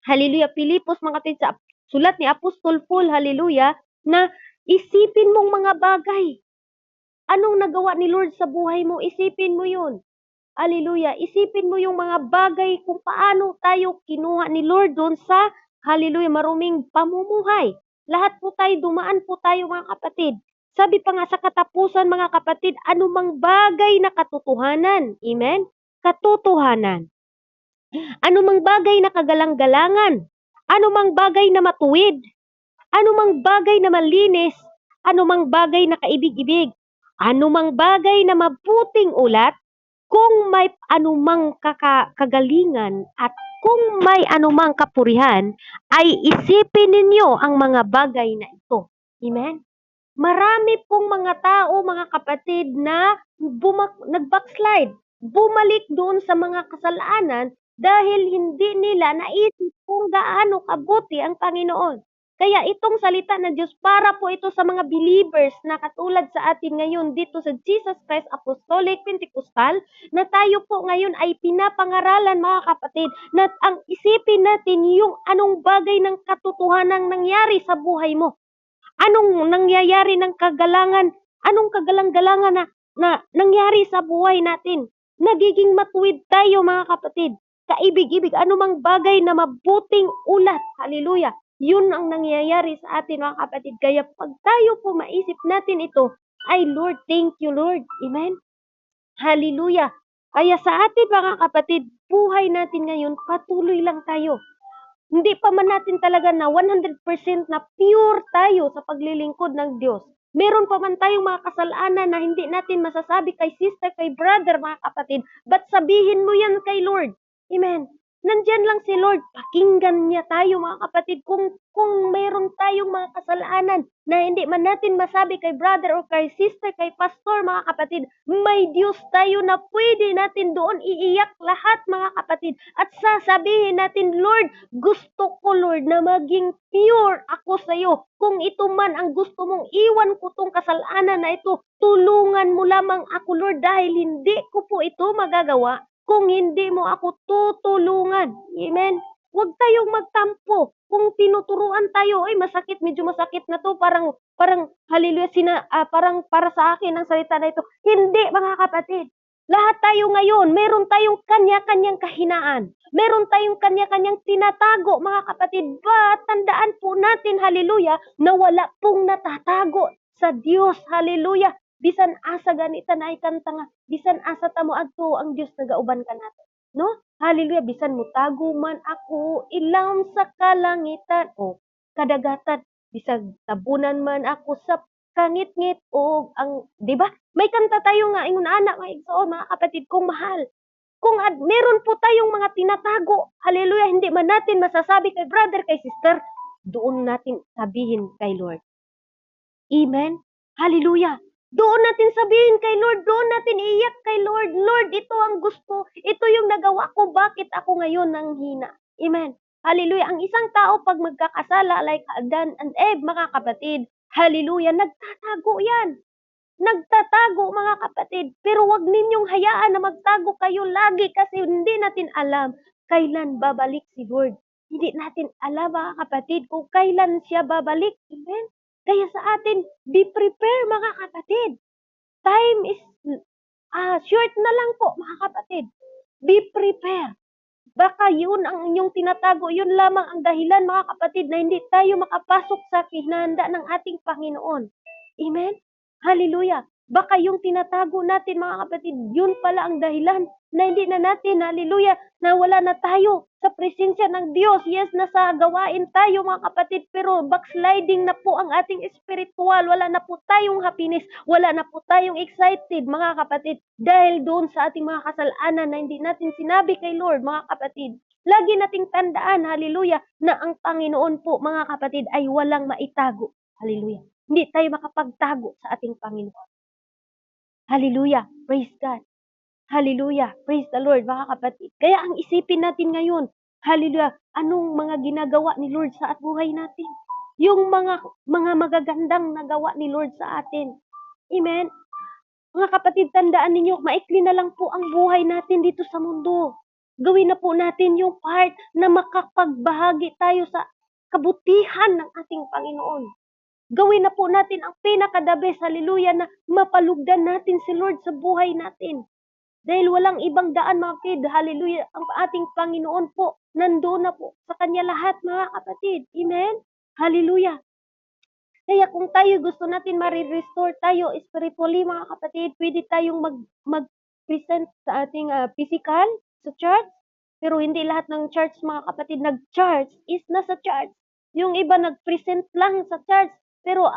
Hallelujah. Pilipos mga kapatid, sa sulat ni Apostol Paul, hallelujah, na isipin mong mga bagay. Anong nagawa ni Lord sa buhay mo? Isipin mo 'yun. Hallelujah. Isipin mo yung mga bagay kung paano tayo kinuha ni Lord doon sa, hallelujah, maruming pamumuhay. Lahat po tayo, dumaan po tayo mga kapatid. Sabi pa nga sa katapusan mga kapatid, anumang bagay na katotohanan. Amen? Katotohanan. Anumang bagay na kagalang-galangan. Anumang bagay na matuwid. Anumang bagay na malinis. Anumang bagay na kaibig-ibig. Anumang bagay na mabuting ulat, kung may anumang kagalingan at kung may anumang kapurihan, ay isipin ninyo ang mga bagay na ito. Amen? Marami pong mga tao, mga kapatid, na nag-backslide, bumalik doon sa mga kasalanan dahil hindi nila naisip kung gaano kabuti ang Panginoon. Kaya itong salita ng Diyos para po ito sa mga believers na katulad sa atin ngayon dito sa Jesus Christ Apostolic Pentecostal, na tayo po ngayon ay pinapangaralan, mga kapatid, na ang isipin natin yung anong bagay ng katotohanang nangyari sa buhay mo. Anong nangyayari ng kagalangan, anong kagalang-galangan na nangyari sa buhay natin. Nagiging matuwid tayo, mga kapatid. Kaibig-ibig, anumang bagay na mabuting ulat. Hallelujah. Yun ang nangyayari sa atin, mga kapatid. Kaya pag tayo po maisip natin ito, ay Lord, thank you Lord. Amen. Hallelujah. Kaya sa atin, mga kapatid, buhay natin ngayon, patuloy lang tayo. Hindi pa man natin talaga na 100% na pure tayo sa paglilingkod ng Diyos. Meron pa man tayong mga kasalanan na hindi natin masasabi kay sister, kay brother, mga kapatid. But sabihin mo yan kay Lord. Amen. Nandyan lang si Lord. Pakinggan niya tayo, mga kapatid. Kung meron tayong mga kasalanan na hindi man natin masabi kay brother o kay sister, kay pastor, mga kapatid, may Diyos tayo na pwede natin doon iiyak lahat, mga kapatid. At sasabihin natin, Lord, gusto ko, Lord, na maging pure ako sa iyo. Kung ito man ang gusto mong iwan ko tong kasalanan na ito, tulungan mo lamang ako, Lord, dahil hindi ko po ito magagawa kung hindi mo ako tutulungan. Amen? Huwag tayong magtampo. Kung tinuturuan tayo, ay masakit, medyo masakit na to, parang hallelujah, parang para sa akin ang salita na ito. Hindi, mga kapatid. Lahat tayo ngayon, meron tayong kanya-kanyang kahinaan. Meron tayong kanya-kanyang tinatago, mga kapatid. But tandaan po natin, hallelujah, na wala pong natatago sa Diyos. Hallelujah. Bisan asa ganita na ikanta nga, bisan asa tamo adto ang Diyos nagauban ka nato. No? Hallelujah. Bisan mutago man ako, ilam sa kalangitan o kadagatan. Bisan tabunan man ako sa kangit-ngit o ang, di ba? May kanta tayo nga, ingon anak, mga igsoon, mga kapatid kong mahal. Kung meron po tayong mga tinatago, hallelujah, hindi man natin masasabi kay brother, kay sister, doon natin sabihin kay Lord. Amen? Hallelujah. Doon natin sabihin kay Lord, doon natin iyak kay Lord, Lord, ito ang gusto, ito yung nagawa ko, bakit ako ngayon nang hina? Amen. Hallelujah. Ang isang tao pag magkakasala like Adan and Eve, mga kapatid, hallelujah, nagtatago yan. Nagtatago, mga kapatid. Pero wag ninyong hayaan na magtago kayo lagi kasi hindi natin alam kailan babalik si Lord. Hindi natin alam, mga kapatid, kung kailan siya babalik. Amen? Kaya sa atin, be prepare, mga kapatid. Time is short na lang po, mga kapatid. Be prepare. Baka yun ang inyong tinatago, yun lamang ang dahilan, mga kapatid, na hindi tayo makapasok sa hinahanda ng ating Panginoon. Amen? Hallelujah. Baka yung tinatago natin, mga kapatid, yun pala ang dahilan na hindi na natin, hallelujah, na wala na tayo sa presensya ng Diyos. Yes, nasa gawain tayo, mga kapatid, pero backsliding na po ang ating spiritual. Wala na po tayong happiness. Wala na po tayong excited, mga kapatid, dahil doon sa ating mga kasalanan na hindi natin sinabi kay Lord, mga kapatid. Lagi nating tandaan, hallelujah, na ang Panginoon po, mga kapatid, ay walang maitago. Hallelujah. Hindi tayo makapagtago sa ating Panginoon. Hallelujah. Praise God. Hallelujah. Praise the Lord, mga kapatid. Kaya ang isipin natin ngayon, hallelujah, anong mga ginagawa ni Lord sa buhay natin? Yung mga magagandang nagawa ni Lord sa atin. Amen. Mga kapatid, tandaan ninyo, maikli na lang po ang buhay natin dito sa mundo. Gawin na po natin yung part na makapagbahagi tayo sa kabutihan ng ating Panginoon. Gawin na po natin ang pinaka-the best, hallelujah, na mapalugdan natin si Lord sa buhay natin. Dahil walang ibang daan, mga kapatid, hallelujah, ang ating Panginoon po, nandoon na po sa Kanya lahat, mga kapatid. Amen? Hallelujah. Kaya kung tayo gusto natin ma-restore tayo spiritually, mga kapatid, pwede tayong mag-present sa ating physical, sa church. Pero hindi lahat ng church, mga kapatid, nag-church is nasa church. Yung iba nag-present lang sa church. Pero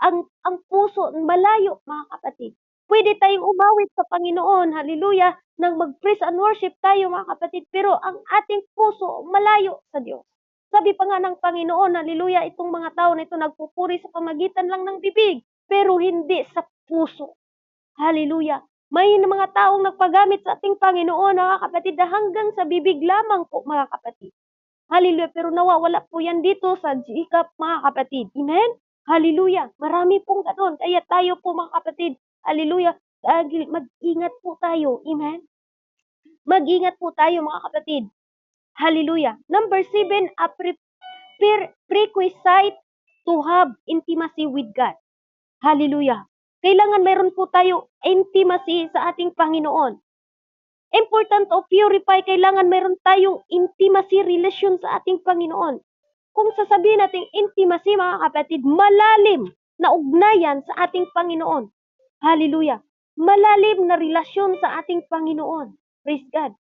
ang puso malayo, mga kapatid. Pwede tayong umawit sa Panginoon, hallelujah, nang mag-praise and worship tayo, mga kapatid, pero ang ating puso malayo sa Diyos. Sabi pa nga ng Panginoon, hallelujah, itong mga tao na ito nagpupuri sa pamagitan lang ng bibig, pero hindi sa puso. Hallelujah. May mga taong nagpagamit sa ating Panginoon, mga kapatid, na hanggang sa bibig lamang po, mga kapatid. Hallelujah. Pero nawawala po yan dito sa jikap, mga kapatid. Amen? Hallelujah. Marami pong ganun. Kaya tayo po, mga kapatid. Hallelujah. Mag-ingat po tayo. Amen? Mag-ingat po tayo, mga kapatid. Hallelujah. Number 7, a prerequisite to have intimacy with God. Hallelujah. Kailangan meron po tayo intimacy sa ating Panginoon. Important o purify, kailangan meron tayong intimacy relation sa ating Panginoon. Kung sasabihin natin intimacy, mga kapatid, malalim na ugnayan sa ating Panginoon. Hallelujah. Malalim na relasyon sa ating Panginoon. Praise God.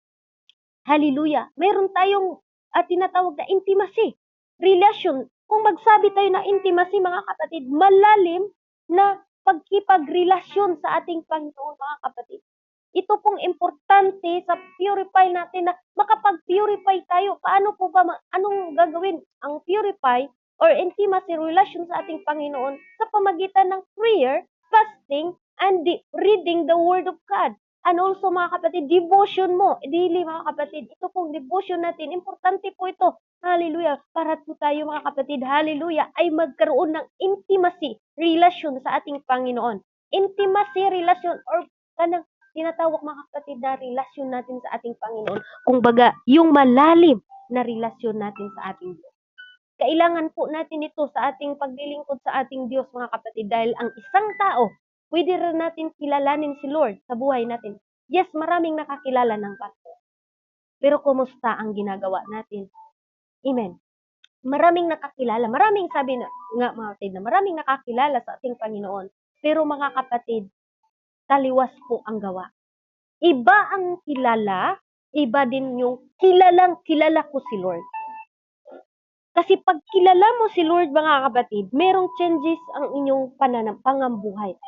Hallelujah. Meron tayong tinatawag na intimacy relation. Kung magsabi tayo na intimacy, mga kapatid, malalim na pagkipagrelasyon sa ating Panginoon, mga kapatid. Ito pong importante sa purify natin na makapag-purify tayo. Paano po ba, anong gagawin ang purify or intimacy relation sa ating Panginoon sa pamagitan ng prayer, fasting, and reading the Word of God. And also, mga kapatid, devotion mo. Daily, mga kapatid, ito pong devotion natin. Importante po ito. Hallelujah. Para po tayo, mga kapatid, hallelujah, ay magkaroon ng intimacy relation sa ating Panginoon. Intimacy relation or kanang tinatawag, mga kapatid, na relasyon natin sa ating Panginoon. Kung baga, yung malalim na relasyon natin sa ating Diyos. Kailangan po natin ito sa ating paglilingkod sa ating Diyos, mga kapatid, dahil ang isang tao, pwede rin natin kilalanin si Lord sa buhay natin. Yes, maraming nakakilala ng pastor. Pero kumusta ang ginagawa natin? Amen. Maraming nakakilala. Maraming sabi na, nga mga kapatid, na maraming nakakilala sa ating Panginoon. Pero mga kapatid, taliwas po ang gawa. Iba ang kilala, iba din yung kilalang kilala ko si Lord. Kasi pag kilala mo si Lord, mga kapatid, merong changes ang inyong pangambuhay,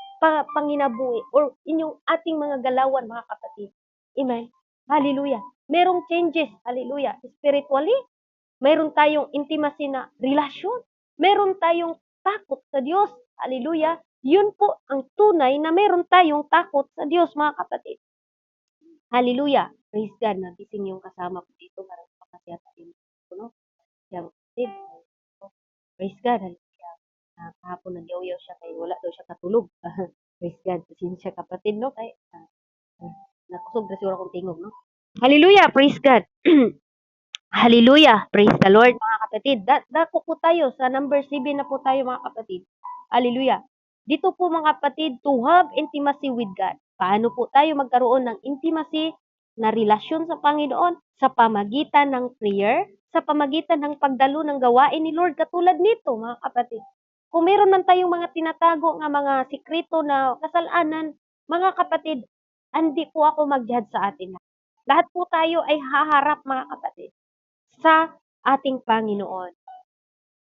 panginabuhi, or inyong ating mga galawan, mga kapatid. Amen. Hallelujah. Merong changes. Hallelujah. Spiritually, meron tayong intimacy na relasyon. Meron tayong takot sa Diyos. Hallelujah. Yun po ang tunay na meron tayong takot sa Diyos, mga kapatid. Hallelujah. Praise God. Nagising yung kasama ko dito. Maraming pakasya tayo. No? Yung praise God. Hallelujah. Kahapon nagyaw-yaw siya kaya wala daw siya katulog. Praise God. Pasensya kapatid, no? Kaya nakusog na siguro akong tingog, no? Hallelujah. Praise God. Hallelujah. Praise the Lord, mga kapatid. Dako po tayo sa number 7 na po tayo, mga kapatid. Hallelujah. Dito po, mga kapatid, to have intimacy with God. Paano po tayo magkaroon ng intimacy na relasyon sa Panginoon? Sa pamagitan ng prayer, sa pamagitan ng pagdalo ng gawain ni Lord. Katulad nito, mga kapatid. Kung meron man tayong mga tinatago nga mga sikreto na kasalanan, mga kapatid, hindi po ako mag-judge sa atin. Lahat po tayo ay haharap, mga kapatid, sa ating Panginoon.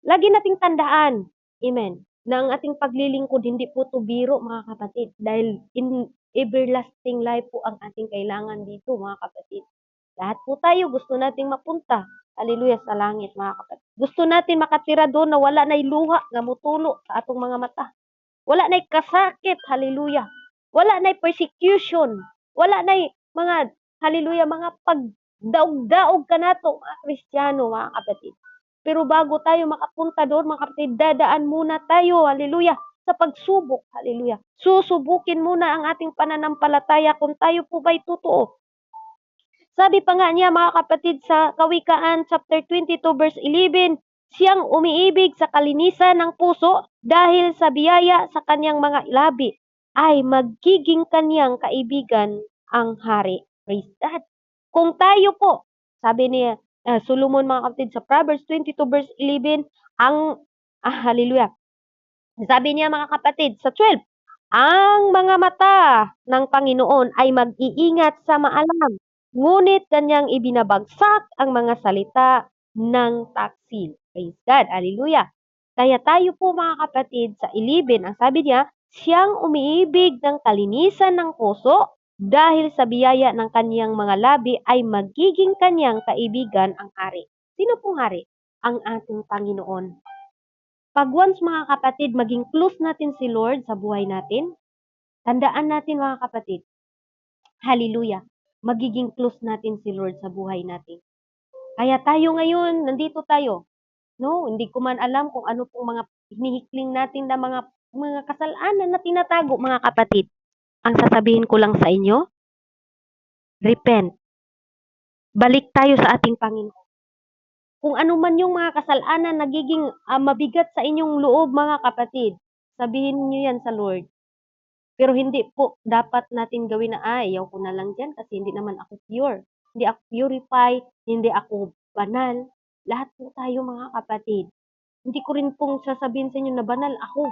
Lagi nating tandaan, amen, na ang ating paglilingkod hindi po to biro, mga kapatid, dahil in everlasting life po ang ating kailangan dito, mga kapatid. Lahat po tayo gusto nating mapunta, hallelujah, sa langit, mga kapatid. Gusto natin makatira doon na wala na'y luha nga mutulo sa atong mga mata. Wala na'y kasakit, hallelujah. Wala na'y persecution. Wala na'y mga, hallelujah, mga pagdaog-daog ka nato, mga Kristiyano, mga kapatid. Pero bago tayo makapunta doon, mga kapatid, dadaan muna tayo, hallelujah, sa pagsubok, hallelujah. Susubukin muna ang ating pananampalataya kung tayo po ba'y totoo. Sabi pa nga niya, mga kapatid, sa Kawikaan chapter 22 verse 11, siyang umiibig sa kalinisan ng puso dahil sa biyaya sa kanyang mga labi ay magiging kanyang kaibigan ang hari. Praise God. Kung tayo po, sabi niya, Solomon, mga kapatid, sa Proverbs 22 verse 11, hallelujah. Sabi niya, mga kapatid, sa 12, ang mga mata ng Panginoon ay mag-iingat sa maalam, ngunit kanyang ibinabagsak ang mga salita ng taksil. Praise God. Hallelujah. Kaya tayo po mga kapatid sa 11, ang sabi niya, siyang umiibig ng kalinisan ng puso dahil sa biyaya ng kaniyang mga labi ay magiging kaniyang kaibigan ang hari. Sino pong hari? Ang ating Panginoon. Pag once mga kapatid, maging close natin si Lord sa buhay natin, tandaan natin mga kapatid, hallelujah, magiging close natin si Lord sa buhay natin. Kaya tayo ngayon, nandito tayo. No, hindi ko man alam kung ano pong mga hinihikling natin na mga kasalanan na tinatago mga kapatid. Ang sasabihin ko lang sa inyo, repent. Balik tayo sa ating Panginoon. Kung ano man yung mga kasalanan nagiging mabigat sa inyong loob mga kapatid, sabihin niyo yan sa Lord. Pero hindi po dapat natin gawin na, ayaw ko na lang dyan kasi hindi naman ako pure. Hindi ako purify, hindi ako banal. Lahat po tayo mga kapatid. Hindi ko rin pong sasabihin sa inyo na banal ako.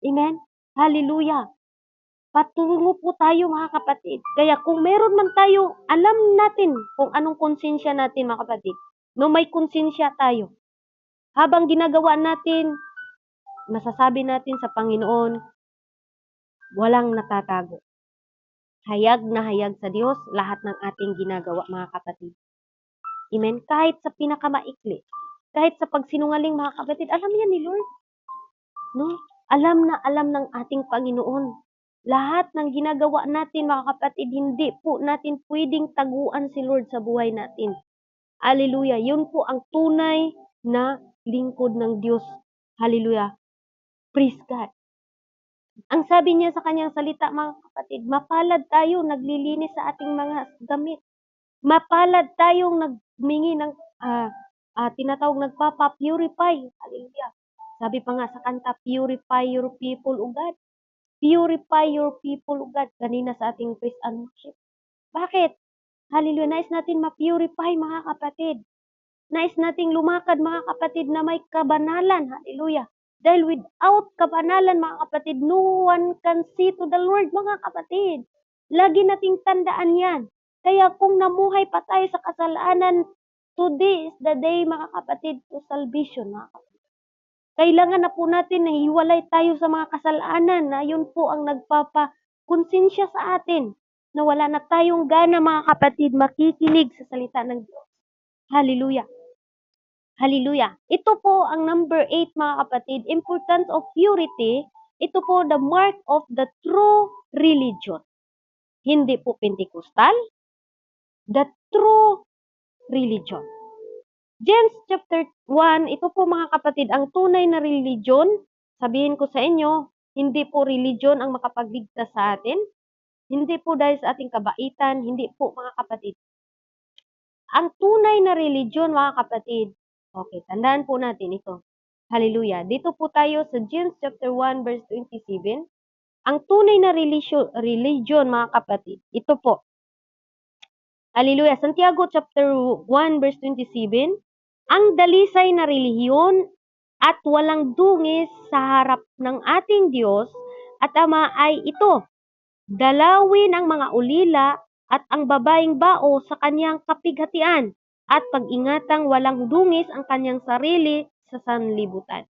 Amen? Hallelujah. Patungo po tayo mga kapatid. Kaya kung meron man tayo, alam natin kung anong konsensya natin mga kapatid. No, may konsensya tayo. Habang ginagawa natin, masasabi natin sa Panginoon, walang natatago. Hayag na hayag sa Diyos lahat ng ating ginagawa mga kapatid. Amen? Kahit sa pinakamaikli, kahit sa pagsinungaling mga kapatid, alam yan ni Lord. No? Alam na alam ng ating Panginoon. Lahat ng ginagawa natin mga kapatid, hindi po natin pwedeng taguan si Lord sa buhay natin. Hallelujah. Yun po ang tunay na lingkod ng Diyos. Hallelujah. Praise God. Ang sabi niya sa kanyang salita mga kapatid, mapalad tayo naglilinis sa ating mga damit. Mapalad tayong nagmingi ng tinatawag nagpapa-purify. Hallelujah. Sabi pa nga sa kanta, purify your people, O God. Purify your people, O God. Kanina sa ating praise and worship. Bakit? Hallelujah. Nais natin ma-purify mga kapatid. Nais nating lumakad mga kapatid na may kabanalan. Hallelujah. Dahil without kabanalan mga kapatid, no one can see to the Lord mga kapatid. Lagi nating tandaan yan. Kaya kung namuhay pa tayo sa kasalanan, today is the day mga kapatid to salvation mga kapatid. Kailangan na po natin na hiwalay tayo sa mga kasalanan na yun po ang nagpapakonsensya sa atin na wala na tayong gana mga kapatid makikinig sa salita ng Diyos. Hallelujah. Hallelujah. Ito po ang number 8 mga kapatid, importance of purity. Ito po the mark of the true religion. Hindi po Pentecostal, the true religion. James chapter 1, ito po mga kapatid, ang tunay na religion, sabihin ko sa inyo, hindi po religion ang makapagligtas sa atin. Hindi po dahil sa ating kabaitan, hindi po mga kapatid. Ang tunay na religion mga kapatid, okay, tandaan po natin ito. Hallelujah. Dito po tayo sa James chapter 1 verse 27. Ang tunay na religion mga kapatid, ito po. Hallelujah. Santiago chapter 1 verse 27. Ang dalisay na relihiyon at walang dungis sa harap ng ating Diyos at Ama ay ito. Dalawin ang mga ulila at ang babaeng bao sa kanyang kapighatian at pag-ingatang walang dungis ang kanyang sarili sa sanlibutan.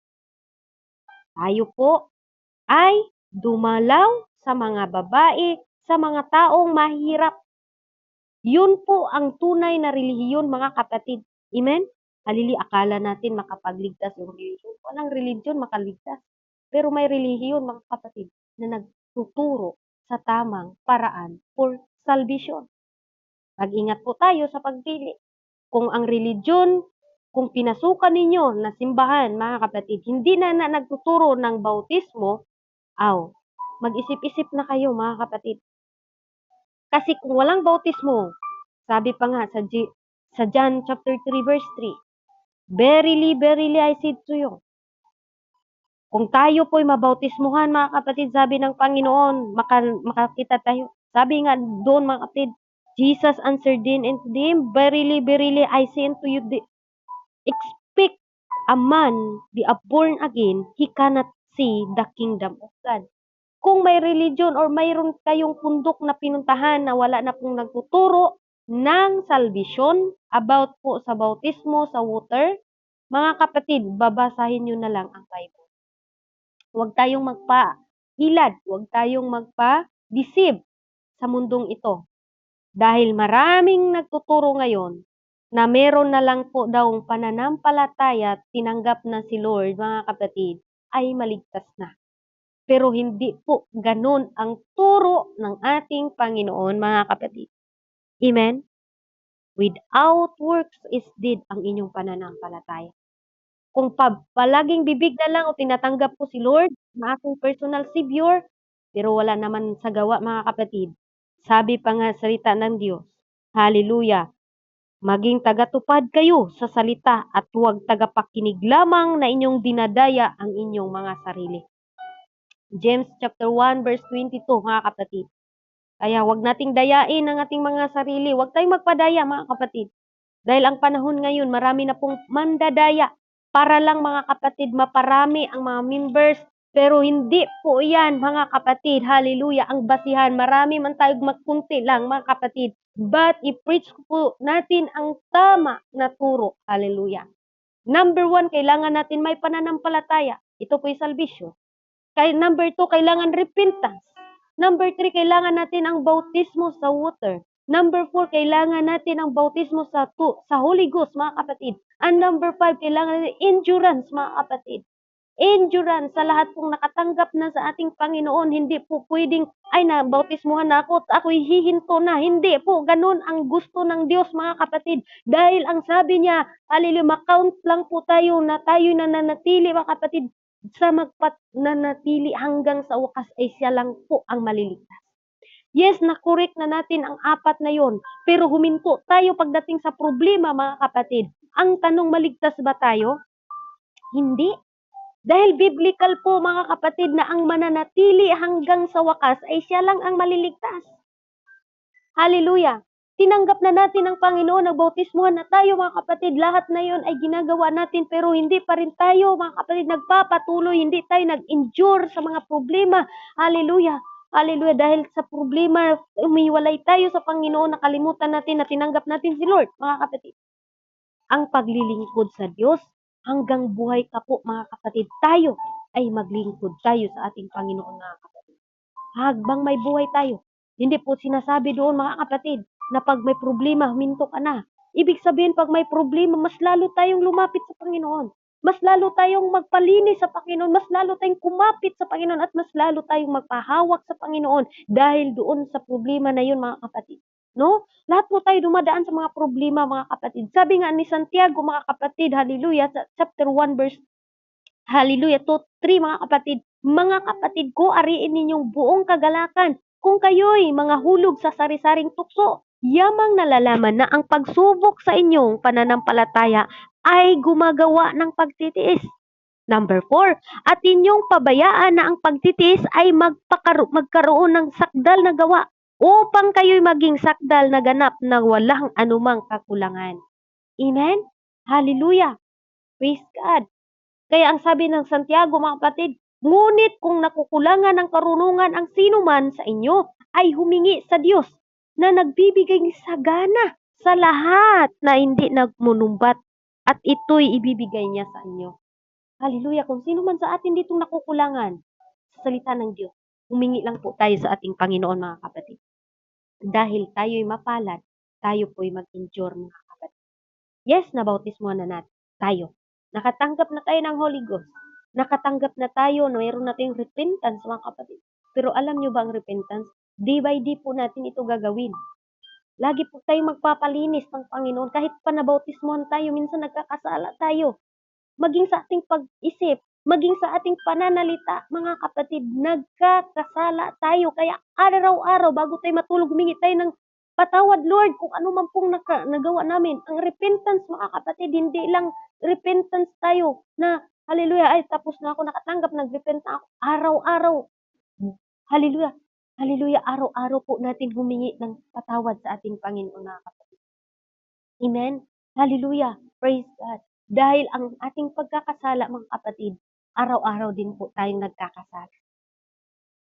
Tayo po ay dumalaw sa mga babae, sa mga taong mahirap. Yun po ang tunay na relihiyon mga kapatid. Amen? Halili, akala natin makapagligtas yung relihiyon. Walang relihiyon makaligtas. Pero may relihiyon mga kapatid na nagtuturo sa tamang paraan for salvation. Mag-ingat po tayo sa pagpili. Kung ang religion, kung pinasukan ninyo na simbahan, mga kapatid, hindi na nagtuturo ng bautismo, mag-isip-isip na kayo, mga kapatid. Kasi kung walang bautismo, sabi pa nga sa John chapter 3 verse 3, Verily, verily, I say to you, kung tayo po'y mabautismuhan, mga kapatid, sabi ng Panginoon, makakita tayo. Sabi nga doon, mga kapatid, Jesus answered unto them, Verily, verily, I say unto you, expect a man be born again, he cannot see the kingdom of God. Kung may religion or mayroon kayong pundok na pinuntahan na wala na pong nagtuturo ng salvation about po sa bautismo, sa water, Mga kapatid, babasahin niyo na lang ang Bible. Huwag tayong magpahilad, huwag tayong magpa-deceive sa mundong ito. Dahil maraming nagtuturo ngayon na meron na lang po daw pananampalataya at tinanggap na si Lord, mga kapatid, ay maligtas na. Pero hindi po ganun ang turo ng ating Panginoon, mga kapatid. Amen? Without works is dead ang inyong pananampalataya. Kung palaging bibig na lang o tinatanggap ko si Lord na aking personal Savior, pero wala naman sa gawa, mga kapatid. Sabi pa nga salita ng Diyos, hallelujah, maging tagatupad kayo sa salita at huwag tagapakinig lamang na inyong dinadaya ang inyong mga sarili. James chapter 1 verse 22, mga kapatid. Kaya huwag nating dayain ang ating mga sarili. Huwag tayong magpadaya, mga kapatid. Dahil ang panahon ngayon, marami na pong mandadaya para lang, mga kapatid, maparami ang mga members. Pero hindi po yan, mga kapatid. Hallelujah. Ang basihan, marami man tayo magkunti lang, mga kapatid. But i-preach po natin ang tama na turo. Hallelujah. Number 1, kailangan natin may pananampalataya. Ito po yung salvation. Number 2, kailangan repentance. Number 3, kailangan natin ang bautismo sa water. Number 4, kailangan natin ang bautismo sa Holy Ghost, mga kapatid. And number 5, kailangan natin endurance, mga kapatid. Endurance sa lahat pong nakatanggap na sa ating Panginoon. Hindi po pwedeng, ay bautismuhan na ako at ako'y hihinto na. Hindi po, ganun ang gusto ng Diyos, mga kapatid. Dahil ang sabi niya, hallelujah, makount lang po tayo na tayo'y nananatili, mga kapatid, sa nanatili hanggang sa wakas ay siya lang po ang maliligtas. Yes, na-correct na natin ang 4 na yon, pero huminto tayo pagdating sa problema, mga kapatid. Ang tanong, maligtas ba tayo? Hindi. Dahil biblical po, mga kapatid, na ang mananatili hanggang sa wakas ay siya lang ang maliligtas. Hallelujah. Tinanggap na natin ang Panginoon, nagbautismuhan na tayo, mga kapatid. Lahat na yon ay ginagawa natin, pero hindi pa rin tayo, mga kapatid, nagpapatuloy. Hindi tayo nag-endure sa mga problema. Hallelujah. Hallelujah. Dahil sa problema, umiwalay tayo sa Panginoon, nakalimutan natin na tinanggap natin si Lord, mga kapatid. Ang paglilingkod sa Diyos, hanggang buhay ka po, mga kapatid, tayo ay maglingkod tayo sa ating Panginoon, mga kapatid. Habang may buhay tayo. Hindi po sinasabi doon, mga kapatid, na pag may problema, huminto ka na. Ibig sabihin, pag may problema, mas lalo tayong lumapit sa Panginoon. Mas lalo tayong magpalinis sa Panginoon. Mas lalo tayong kumapit sa Panginoon at mas lalo tayong magpahawak sa Panginoon dahil doon sa problema na yun, mga kapatid. No? Lahat po tayo dumadaan sa mga problema, mga kapatid. Sabi nga ni Santiago, mga kapatid, hallelujah, sa chapter 1 verse hallelujah, 2-3, mga kapatid. Mga kapatid ko, ariin ninyong buong kagalakan. Kung kayo'y mga hulog sa sari-saring tukso, yamang nalalaman na ang pagsubok sa inyong pananampalataya ay gumagawa ng pagtitiis. Number 4, at inyong pabayaan na ang pagtitiis ay magkaroon ng sakdal na gawa upang kayo'y maging sakdal na ganap na walang anumang kakulangan. Amen? Hallelujah. Praise God. Kaya ang sabi ng Santiago, mga kapatid, ngunit kung nakukulangan ng karunungan ang sino man sa inyo, ay humingi sa Diyos na nagbibigay sagana sa lahat na hindi nagmunumbat at ito'y ibibigay niya sa inyo. Hallelujah. Kung sino man sa atin ditong nakukulangan sa salita ng Diyos, humingi lang po tayo sa ating Panginoon, mga kapatid. Dahil tayo'y mapalad, tayo po'y mag-endure, mga kapatid. Yes, nabautismuhan na natin tayo. Nakatanggap na tayo ng Holy Ghost. Nakatanggap na tayo, mayroon nating repentance, mga kapatid. Pero alam nyo ba ang repentance? Day by day po natin ito gagawin. Lagi po tayong magpapalinis ng Panginoon. Kahit pa nabautismuhan tayo, minsan nagkakasala tayo. Maging sa ating pag-isip, maging sa ating pananalita, mga kapatid, nagkakasala tayo. Kaya araw-araw, bago tayo matulog, humingi tayo ng patawad, Lord, kung ano man pong nagawa namin. Ang repentance, mga kapatid, hindi lang repentance tayo na, hallelujah, ay tapos na ako, nakatanggap, nag-repent na ako. Araw-araw. Hallelujah. Hallelujah. Araw-araw po natin humingi ng patawad sa ating Panginoon, mga kapatid. Amen. Hallelujah. Praise God. Dahil ang ating pagkakasala, mga kapatid, araw-araw din po tayong nagkakasala.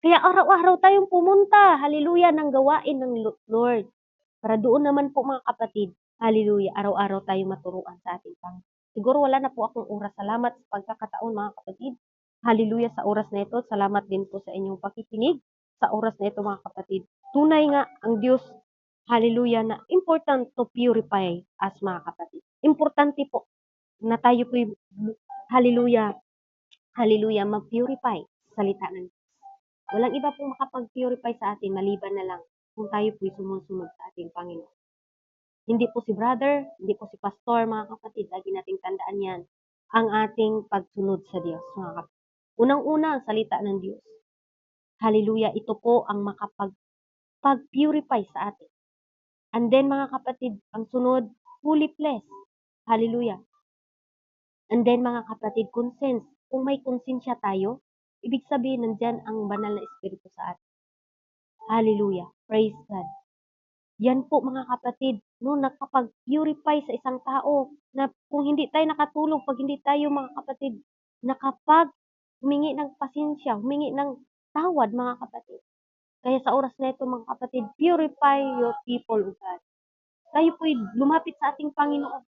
Kaya araw-araw tayong pumunta, hallelujah, ng gawain ng Lord. Para doon naman po, mga kapatid, hallelujah, araw-araw tayong maturuan sa ating Panginoon. Siguro wala na po akong oras. Salamat sa pagkakataon mga kapatid. Hallelujah sa oras na ito. Salamat din po sa inyong pakikinig sa oras na ito mga kapatid. Tunay nga ang Diyos, hallelujah, na important to purify as mga kapatid. Importante po na tayo po, hallelujah, hallelujah, mag-purify sa salita ng Diyos. Walang iba pong makapag-purify sa atin maliban na lang kung tayo po'y sumusunod sa ating Panginoon. Hindi po si brother, hindi po si pastor, mga kapatid. Lagi nating tandaan yan. Ang ating pagsunod sa Diyos, mga kapatid. Unang-una, ang salita ng Diyos. Hallelujah, ito po ang makapag-purify sa atin. And then, mga kapatid, ang sunod, holy place. Hallelujah. And then, mga kapatid, conscience. Kung may konsensya tayo, ibig sabihin, nandyan ang banal na Espiritu sa atin. Hallelujah. Praise God. Yan po mga kapatid, no, nakapag-purify sa isang tao na kung hindi tayo nakatulog, pag hindi tayo mga kapatid, humingi ng pasensya, humingi ng tawad mga kapatid. Kaya sa oras na ito mga kapatid, purify your people, O God. Tayo po'y lumapit sa ating Panginoon.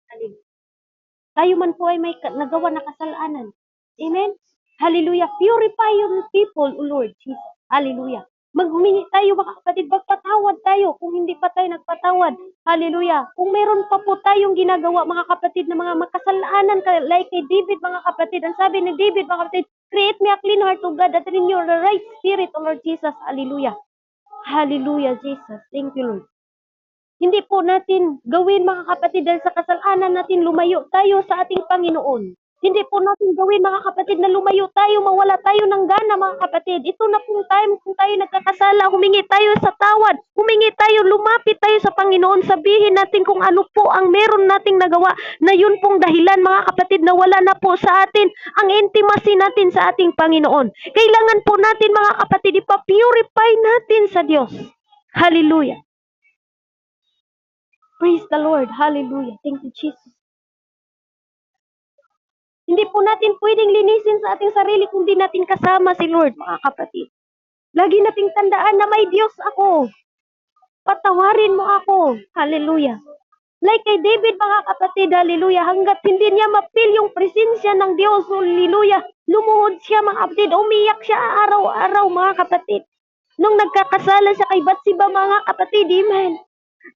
Tayo man po ay may nagawa na kasalanan. Amen? Hallelujah. Purify your people, O Lord Jesus. Hallelujah. Maghumingi tayo mga kapatid, magpatawad tayo kung hindi pa tayo nagpatawad. Hallelujah. Kung meron pa po tayong ginagawa mga kapatid na mga makasalanan like kay David mga kapatid. Ang sabi ni David mga kapatid, create me a clean heart, O God, that renew the right spirit, O Lord Jesus. Hallelujah. Hallelujah, Jesus. Thank you, Lord. Hindi po natin gawin mga kapatid dahil sa kasalanan natin lumayo tayo sa ating Panginoon. Hindi po natin gawin mga kapatid na lumayo tayo, mawala tayo ng gana mga kapatid. Ito na pong time kung tayo nagkakasala, humingi tayo sa tawad, humingi tayo, lumapit tayo sa Panginoon, sabihin natin kung ano po ang meron nating nagawa na yun pong dahilan mga kapatid na wala na po sa atin ang intimacy natin sa ating Panginoon. Kailangan po natin mga kapatid, ipapurify natin sa Diyos. Hallelujah. Praise the Lord. Hallelujah. Thank you, Jesus. Hindi po natin pwedeng linisin sa ating sarili kung di natin kasama si Lord, mga kapatid. Lagi nating tandaan na may Diyos ako. Patawarin mo ako. Hallelujah. Like kay David, mga kapatid, hallelujah, hanggat hindi niya mapil yung presensya ng Diyos, hallelujah, lumuhod siya, mga kapatid, umiyak siya araw-araw, mga kapatid. Nung nagkakasala siya kay Bathsheba, mga kapatid, amen.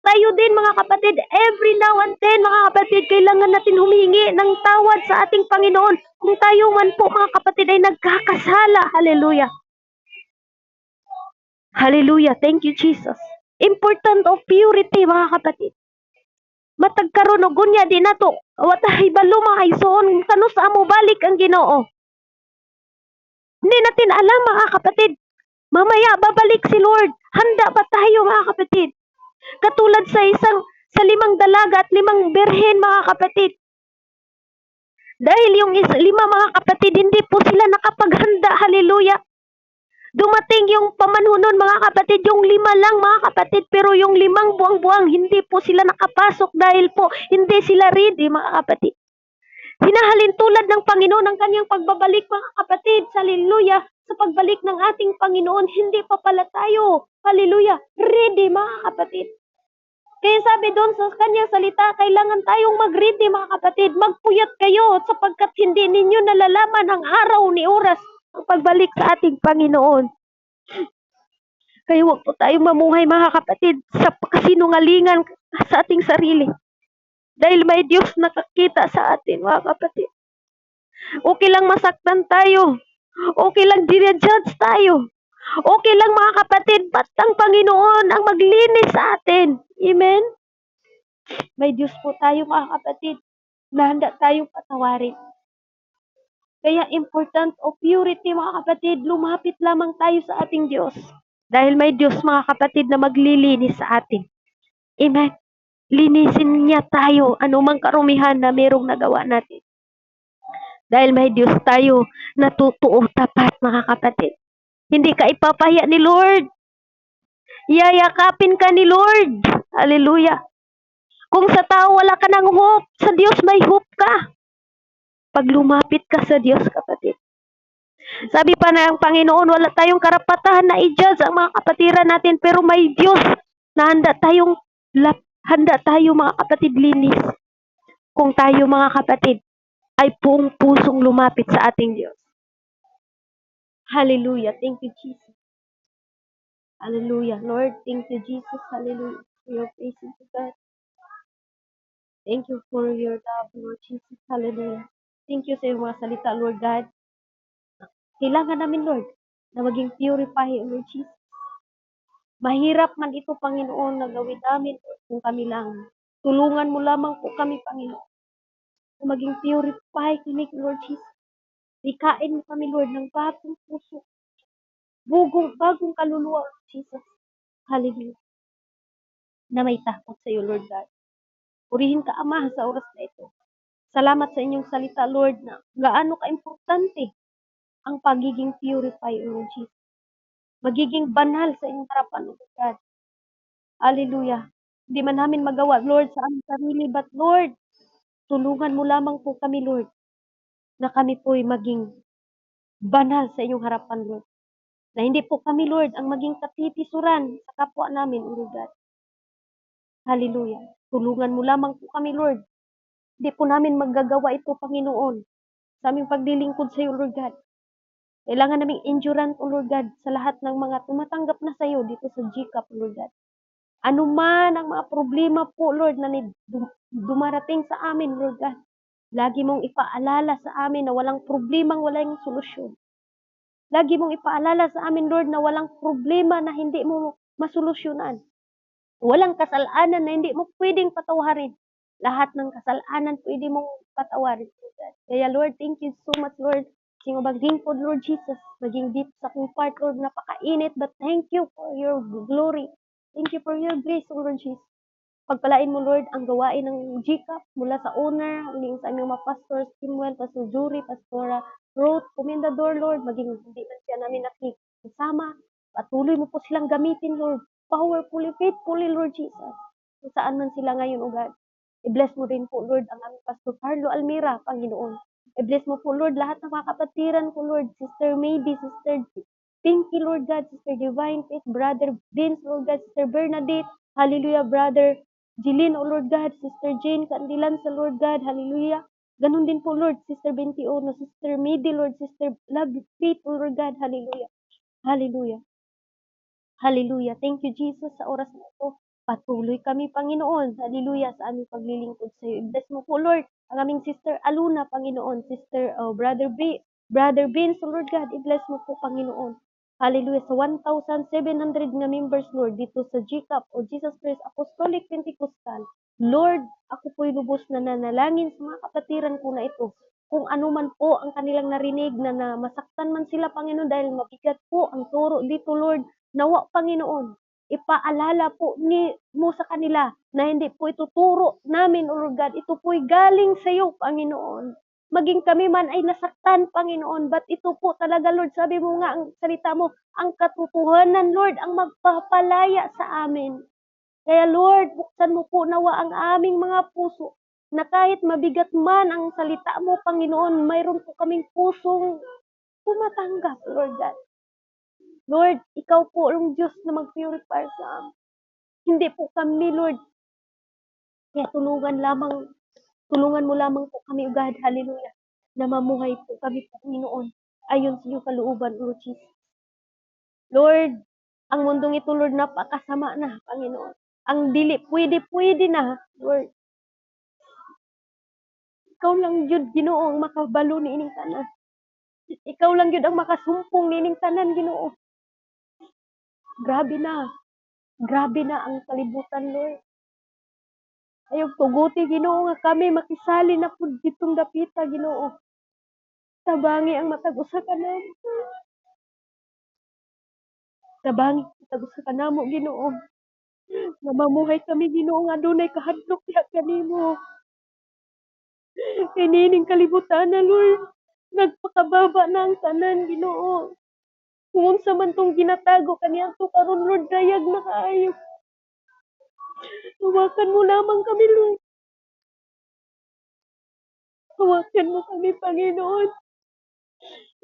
Tayo din mga kapatid, every now and then mga kapatid, kailangan natin humingi ng tawad sa ating Panginoon. Kung tayo man po mga kapatid ay nagkakasala. Hallelujah. Hallelujah. Thank you, Jesus. Important of purity mga kapatid. Matag karon og gunya di nato. Watay balo mga igsoon kano sa amo balik ang Ginoo. Hindi natin alam mga kapatid. Mamaya babalik si Lord. Handa ba tayo mga kapatid? Katulad sa 5 dalaga at 5 birhen mga kapatid. Dahil yung 5 mga kapatid, hindi po sila nakapaghanda. Hallelujah. Dumating yung pamanhunon mga kapatid, yung 5 lang mga kapatid, pero yung 5 buwang-buwang, hindi po sila nakapasok dahil po hindi sila ready mga kapatid. Hinahalin tulad ng Panginoon ang kanyang pagbabalik mga kapatid. Hallelujah. Sa pagbalik ng ating Panginoon, hindi pa pala tayo, hallelujah, ready mga kapatid. Kaya sabi doon sa kanyang salita, kailangan tayong mag-ready mga kapatid. Magpuyat kayo sapagkat hindi ninyo nalalaman ang araw ni oras ang pagbalik sa ating Panginoon. Kaya huwag po tayong mamuhay mga kapatid sa kasinungalingan sa ating sarili. Dahil may Diyos nakakita sa atin mga kapatid. Okay lang masaktan tayo. Okay lang dinajudge tayo. Okay lang mga kapatid, ba't ang Panginoon ang maglinis sa atin? Amen? May Diyos po tayo mga kapatid na handa tayong patawarin. Kaya important of purity mga kapatid, lumapit lamang tayo sa ating Diyos. Dahil may Diyos mga kapatid na maglilinis sa atin. Amen? Linisin niya tayo anumang karumihan na merong nagawa natin. Dahil may Diyos tayo na totoo tapat mga kapatid. Hindi ka ipapahiya ni Lord. Yayakapin ka ni Lord. Hallelujah. Kung sa tao wala ka ng hope, sa Diyos may hope ka. Pag lumapit ka sa Diyos, kapatid. Sabi pa ng Panginoon, wala tayong karapatan na i-judge ang mga kapatiran natin, pero may Diyos na handa tayo mga kapatid linis. Kung tayo mga kapatid ay buong pusong lumapit sa ating Diyos. Hallelujah. Thank you, Jesus. Hallelujah. Lord, thank you, Jesus. Hallelujah. For your praise to God. Thank you for your love, Lord Jesus. Hallelujah. Thank you sa iyong mga salita, Lord God. Kailangan namin, Lord, na maging purify, Lord Jesus. Mahirap man ito, Panginoon, na gawin namin Lord, kung kami lang. Tulungan mo lamang po kami, Panginoon, na maging purify kami, Lord Jesus. Ikain mo kami, Lord, ng bagong puso, bagong kaluluwa, Lord Jesus. Hallelujah. Na may takot sa iyo, Lord God. Purihin ka, Ama, sa oras na ito. Salamat sa inyong salita, Lord, na gaano ka-importante ang pagiging purify, Lord Jesus. Magiging banal sa inyong harapan, Lord God. Hallelujah. Hindi man namin magawa, Lord, sa aming sarili, but Lord, tulungan mo lamang po kami, Lord, na kami po'y maging banal sa inyong harapan, Lord. Na hindi po kami, Lord, ang maging katitisuran sa kapwa namin, Lord God. Hallelujah. Tulungan mo lamang po kami, Lord. Hindi po namin magagawa ito, Panginoon, sa aming paglilingkod sa iyo, Lord God. Kailangan naming endurance, O Lord God, sa lahat ng mga tumatanggap na sa iyo dito sa GCAP, Lord God. Ano man ang mga problema po, Lord, na dumarating sa amin, Lord God. Lagi mong ipaalala sa amin na walang problemang walang solusyon. Lagi mong ipaalala sa amin, Lord, na walang problema na hindi mo masolusyonan. Walang kasalanan na hindi mo pwedeng patawarin. Lahat ng kasalanan pwede mong patawarin, Lord God. Kaya, Lord, thank you so much, Lord. Sing maglingkod, Lord Jesus. Maging deep sa aking part, Lord, napakainit. But thank you for your glory. Thank you for your grace, Lord Jesus. Pagpalain mo, Lord, ang gawain ng GCAP mula sa owner, hanggang sa aming mga pastors, Kimwell, Pastor Jury, Pastora Ruth, Comendador, Lord, maging hindi man siya namin nakikisama. Patuloy mo po silang gamitin, Lord. Powerfully, faithfully, Lord Jesus. Kung saan man sila ngayon, O God. I-bless mo din po, Lord, ang aming Pastor Carlo Almira, Panginoon. I-bless mo po, Lord, lahat ng mga kapatiran ko, Lord. Sister Maybe, Sister Pinky, Lord God, Sister Divine Faith, Brother Vince, Lord God, Sister Bernadette, Hallelujah, Brother Jeline, O Lord God, Sister Jane Candilan sa Lord God, Hallelujah. Ganun din po, Lord, Sister 21, Sister Midi, Lord, Sister Love Faith, O Lord God, Hallelujah. Hallelujah. Hallelujah. Thank you, Jesus, sa oras na ito. Patuloy kami, Panginoon. Hallelujah, sa aming paglilingkod sa iyo. I-bless mo po, Lord, ang aming Sister Aluna, Panginoon. Sister, Brother Vince, Lord God. I-bless mo po, Panginoon. Hallelujah. Sa 1,700 nga members, Lord, dito sa GCAP o Jesus Christ Apostolic Pentecostal. Lord, ako po'y lubos na nanalangin sa mga kapatiran ko na ito. Kung ano man po ang kanilang narinig na masaktan man sila, Panginoon, dahil mabigat po ang turo dito, Lord. Nawa, Panginoon, ipaalala po mo sa kanila na hindi po ito turo namin, O Lord God. Ito po'y galing sa iyo, Panginoon. Maging kami man ay nasaktan, Panginoon, but ito po talaga, Lord, sabi mo nga, ang salita mo, ang katotohanan, Lord, ang magpapalaya sa amin. Kaya, Lord, buksan mo po nawa ang aming mga puso na kahit mabigat man ang salita mo, Panginoon, mayroon po kaming pusong tumatanggap, Lord God. Lord, ikaw po ang Diyos na mag-purify sa amin. Hindi po kami, Lord. Kaya tulungan mo lamang po kami, God, hallelujah, na mamuhay po kami, Panginoon, ayon sa iyong kalooban, Lord Jesus. Lord, ang mundong ito, Lord, napakasama na, Panginoon. Ang dili, pwede na, Lord. Ikaw lang yun, Ginoo, ang makabalo ni ining tanan. Ikaw lang yun ang makasumpong ni ining tanan, Ginoo. Grabe na. Grabe na ang kalibutan, Lord. Ayaw tuguti, Ginoo, nga kami makisali na po ditong dapita, Ginoo. Tabangi ang matag-usa ka namo. Tabangi matag-usa ka namo, Ginoo. Nga mamuhay kami, Ginoo, nga dunay kahadlok diha kanimo. Kinining kalibutan na, Lord. Nagpakababa na ang tanan, Ginoo. Kung unsa man tong ginatago kaniadto karon, Lord, dayag na kaayo. Hawakan mo lamang kami, Lord. Hawakan mo kami, Panginoon.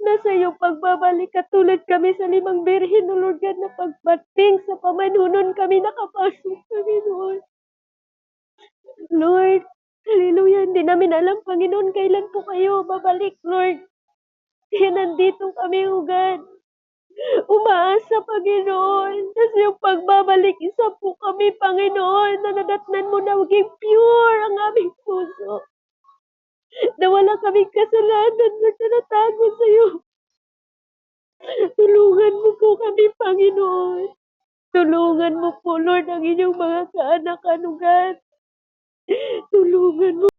Nasa iyong pagbabalik katulad kami sa 5 birhen, O Lord God, na pagbating sa pamanunon kami nakapasok, Panginoon. Lord, hallelujah, hindi Hindi namin alam, Panginoon, kailan po kayo babalik, Lord. Kaya nandito kami, O God. Umaasa, Panginoon. Kasi yung pagbabalik, isa po kami, Panginoon, na nadatnan mo na maging pure ang aming puso. Na wala kaming kasalanan, Lord, na natago sa'yo. Tulungan mo po kami, Panginoon. Tulungan mo po, Lord, ang inyong mga kaanak-anugan. Tulungan mo